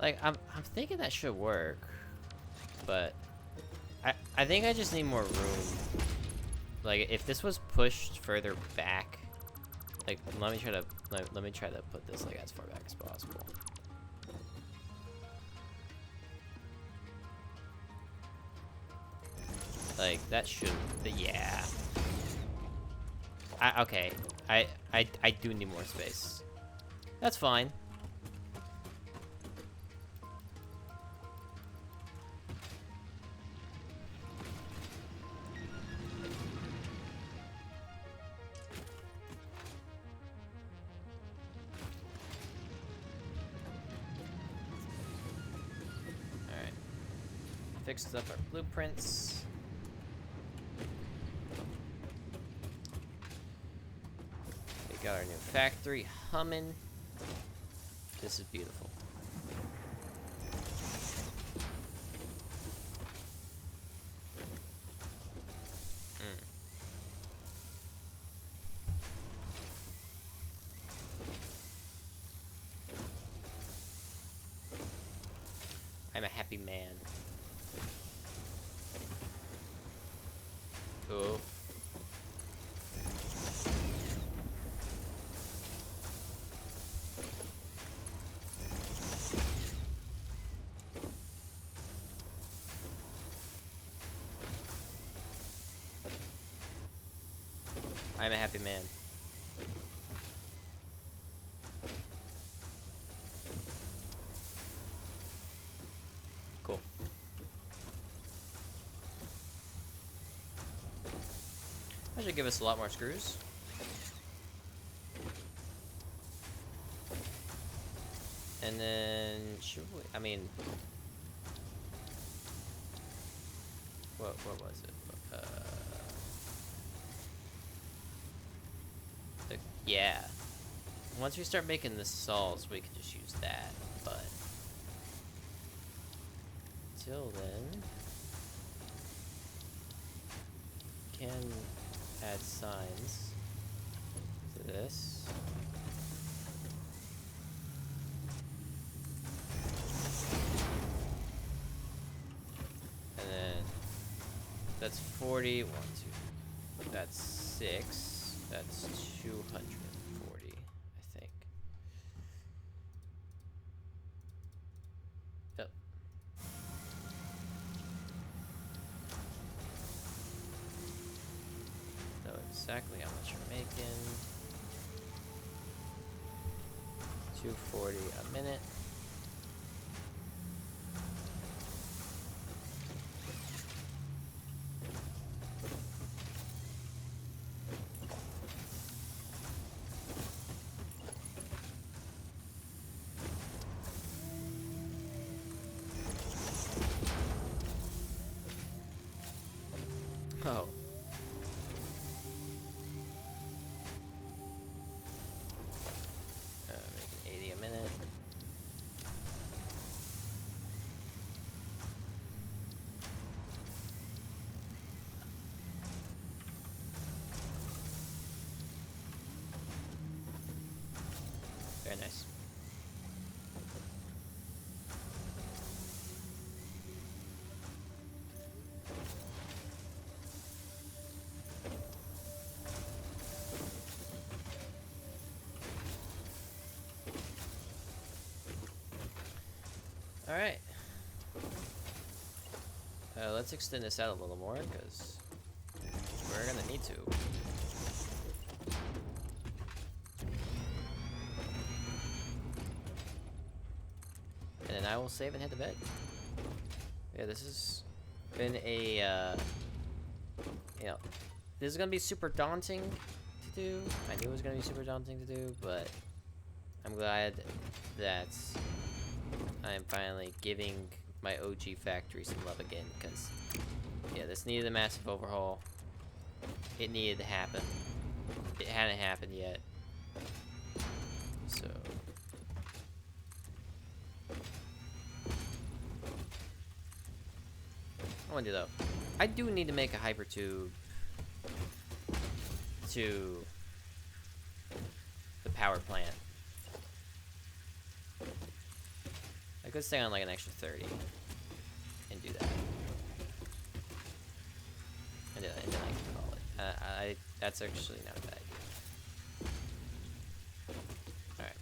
Like, I'm thinking that should work, but I think I just need more room. Like, if this was pushed further back, like, let me try to put this like as far back as possible. Like, that should, yeah. Okay, I do need more space. That's fine. Alright. Fixed up our blueprints. Got our new factory humming. This is beautiful. I'm a happy man. Oh. I'm a happy man. Cool. That should give us a lot more screws. And then, should we, I mean, what was it? Yeah. Once we start making the saws, we can just use that, but till then, can add signs to this. And then that's 40, 1, 2, that's 6, that's 240, I think. Yep. Know exactly how much we're making. 240 a minute. Oh. Making 80 a minute. Very nice. All right. Let's extend this out a little more because we're gonna need to. And then I will save and head to bed. Yeah, this has been a, you know, this is gonna be super daunting to do. I knew it was gonna be super daunting to do, but I'm glad that I'm finally giving my OG factory some love again, because, yeah, this needed a massive overhaul. It needed to happen. It hadn't happened yet. So... I want to do though. I do need to make a hyper tube to the power plant. I could stay on like an extra 30 and do that. And then I can call it. That's actually not a bad idea. Alright.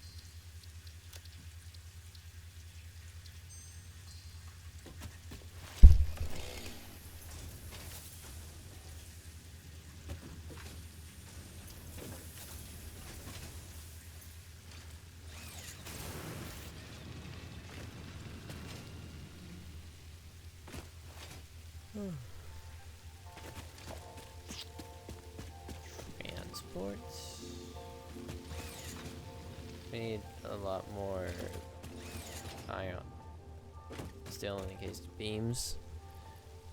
Transports. We need a lot more ion. Still encased beams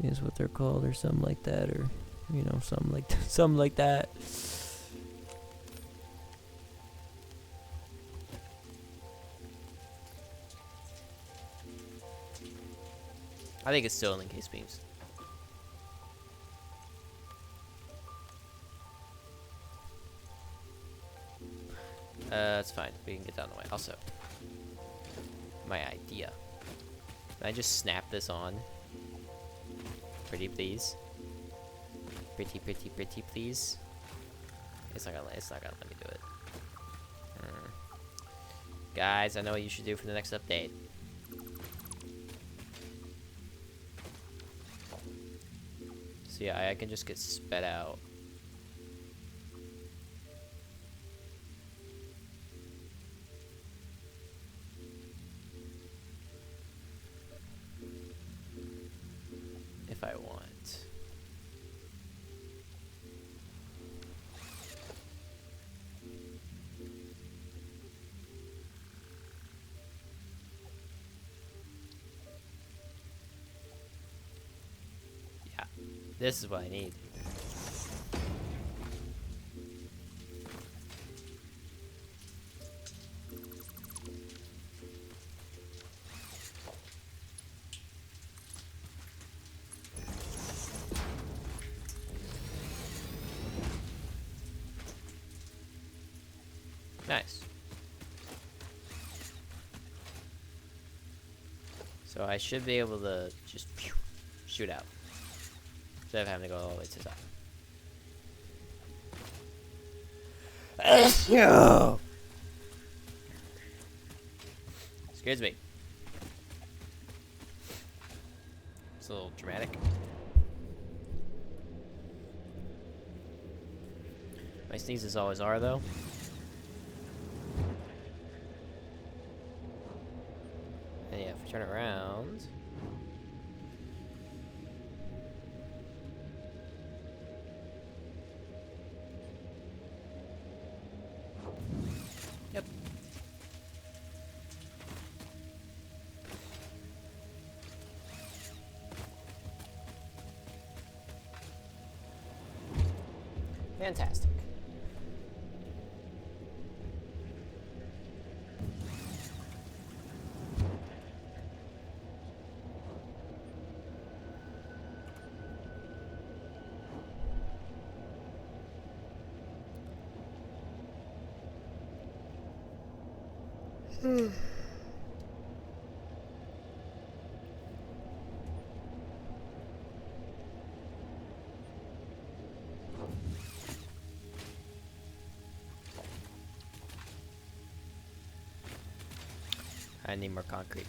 is what they're called, or something like that, or you know, something like something like that. I think it's still encased beams. That's fine. We can get down the way. Also, my idea. Can I just snap this on? Pretty please. Pretty please. It's not gonna let me do it. Guys, I know what you should do for the next update. So yeah, I can just get sped out. If I want. Yeah, this is what I need. Nice. So I should be able to just shoot out instead of having to go all the way to the top. Excuse me. It's a little dramatic. My sneezes always are, though. And yeah, if we turn it around. Yep. Fantastic. I need more concrete.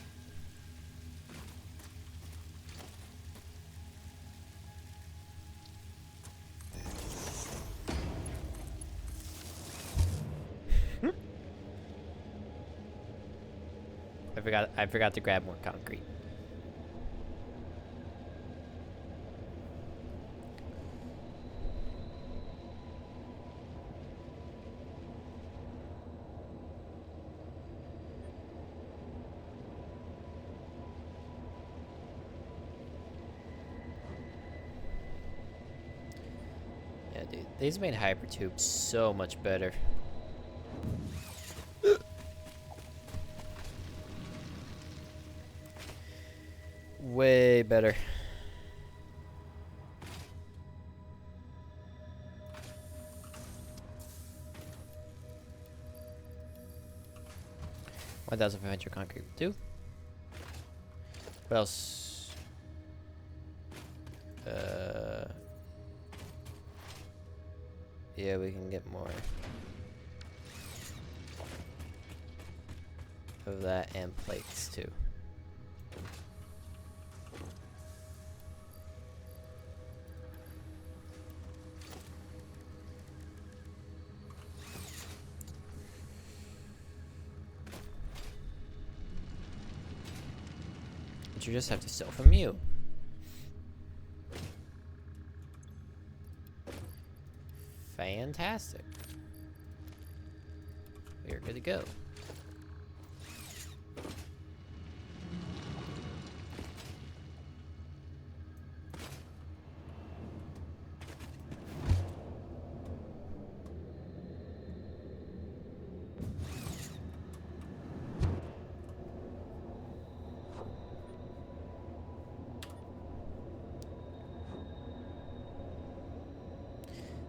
I forgot to grab more concrete. Yeah, dude, these made hypertubes so much better. Way better. $1,500 concrete too. What else? Yeah, we can get more of that and plates too. But you just have to steal from you. Fantastic. We are good to go.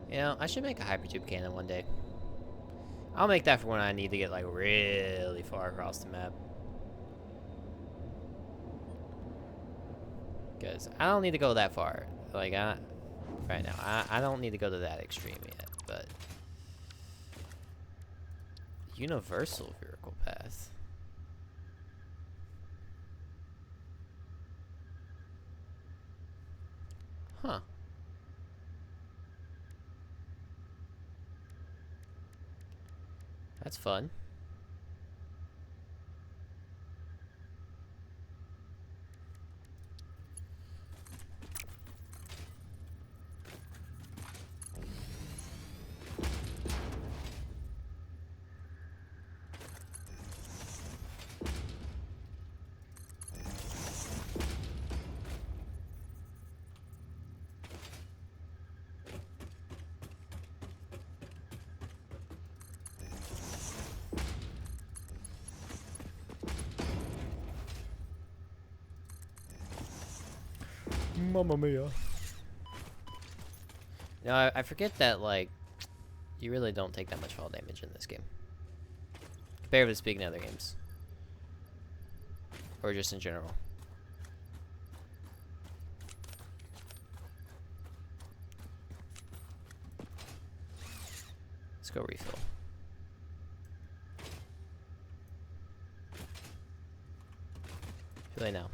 You know, I should make a hypertube cannon one day. I'll make that for when I need to get like really far across the map. Because I don't need to go that far. Like, right now, I don't need to go to that extreme yet, but universal vertical path. Huh. That's fun. Mamma mia. No, I forget that, like, you really don't take that much fall damage in this game. Comparatively speaking to other games. Or just in general. Let's go refill. Too late now.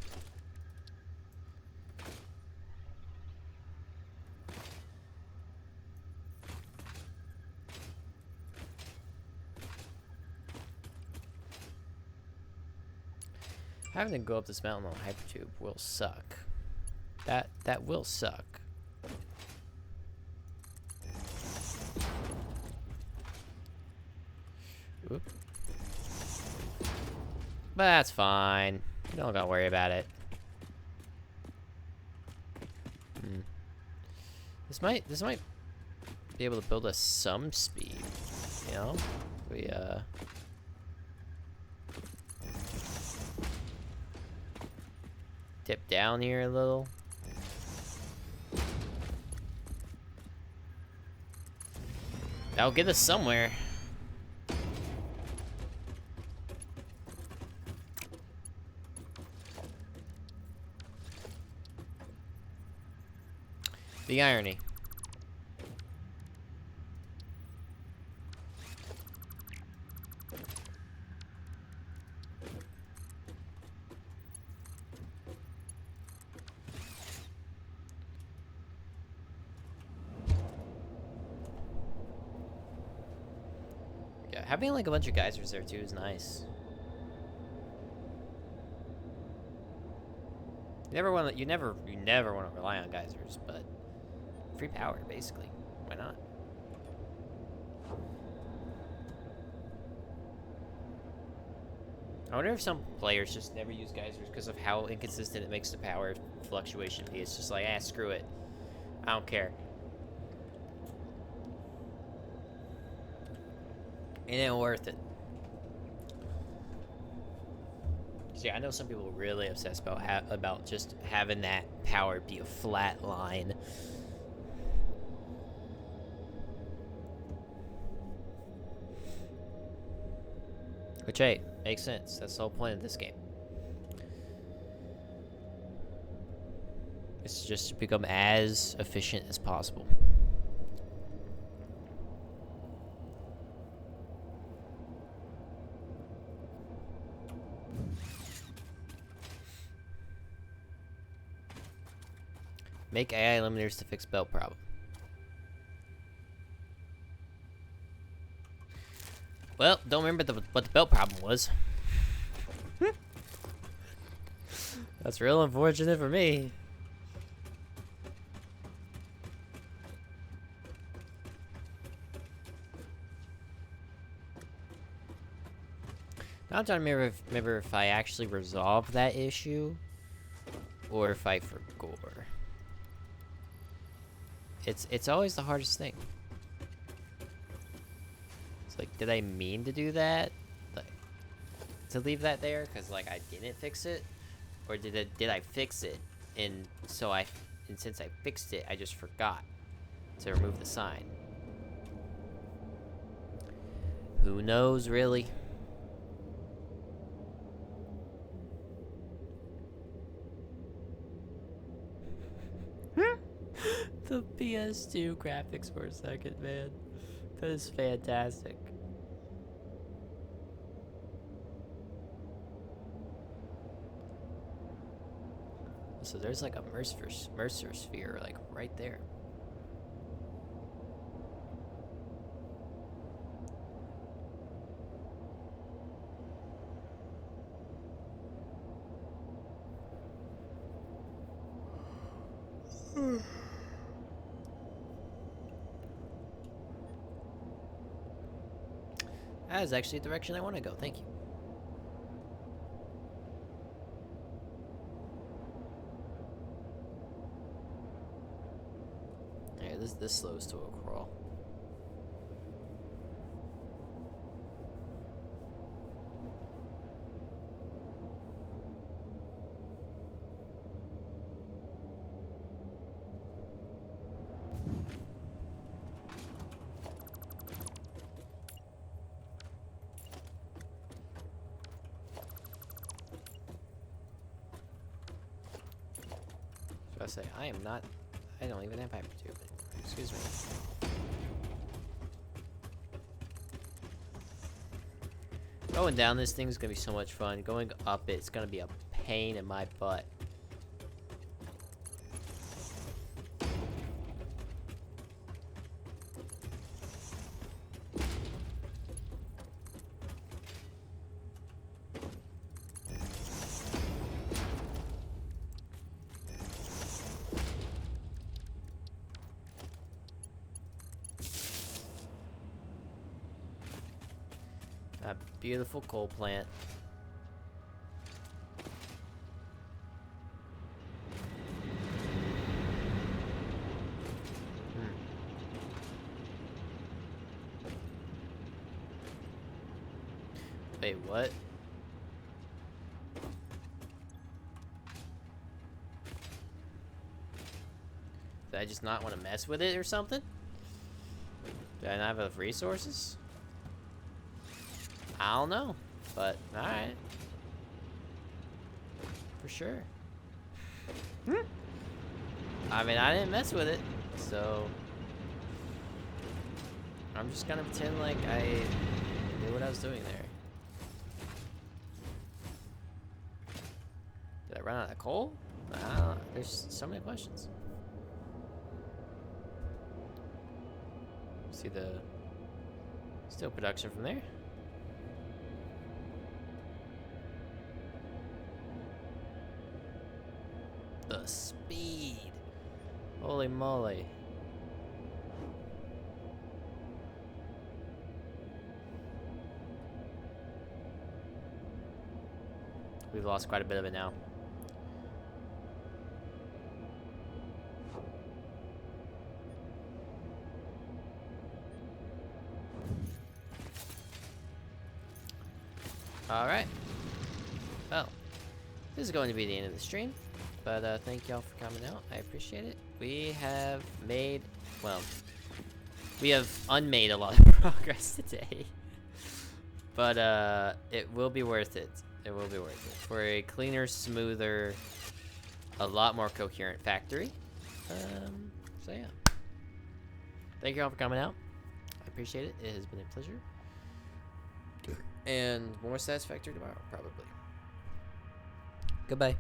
Having to go up this mountain on a hypertube will suck. That will suck. Oop. But that's fine. You don't gotta worry about it. This might be able to build us some speed. You know? We dip down here a little. That'll get us somewhere. The irony. Yeah, having like a bunch of geysers there too is nice. You never want to rely on geysers, but free power basically. Why not? I wonder if some players just never use geysers because of how inconsistent it makes the power fluctuation be. It's just like, screw it. I don't care. It ain't worth it. Yeah, I know some people are really obsessed about just having that power be a flat line. Which, hey, makes sense. That's the whole point of this game. It's just to become as efficient as possible. Make AI eliminators to fix belt problem. Well, don't remember what the belt problem was. That's real unfortunate for me. Now I'm trying to remember if I actually resolved that issue or if I forgot. It's always the hardest thing. It's like, did I mean to do that? Like, to leave that there because like I didn't fix it, or did I fix it and since I fixed it I just forgot to remove the sign? Who knows, really? The PS2 graphics for a second, man. That is fantastic. So there's like a Mercer sphere, like right there. That is actually the direction I want to go. Thank you. Yeah, this slows to a crawl. I say I don't even have hypertube. Excuse me. Going down this thing is gonna be so much fun. Going up it's gonna be a pain in my butt. A beautiful coal plant. Wait, what? Did I just not want to mess with it or something? Do I not have enough resources? I don't know, but alright. For sure. I mean, I didn't mess with it, so I'm just gonna pretend like I knew what I was doing there. Did I run out of coal? I don't know. There's so many questions. See the steel production from there. The speed. Holy moly. We've lost quite a bit of it now. Alright. Well, this is going to be the end of the stream. But thank y'all for coming out. I appreciate it. We have made, well, we have unmade a lot of progress today. But it will be worth it. It will be worth it. For a cleaner, smoother a lot more coherent factory. So yeah. Thank you all for coming out. I appreciate it. It has been a pleasure. And more Satisfactory tomorrow, probably. Goodbye.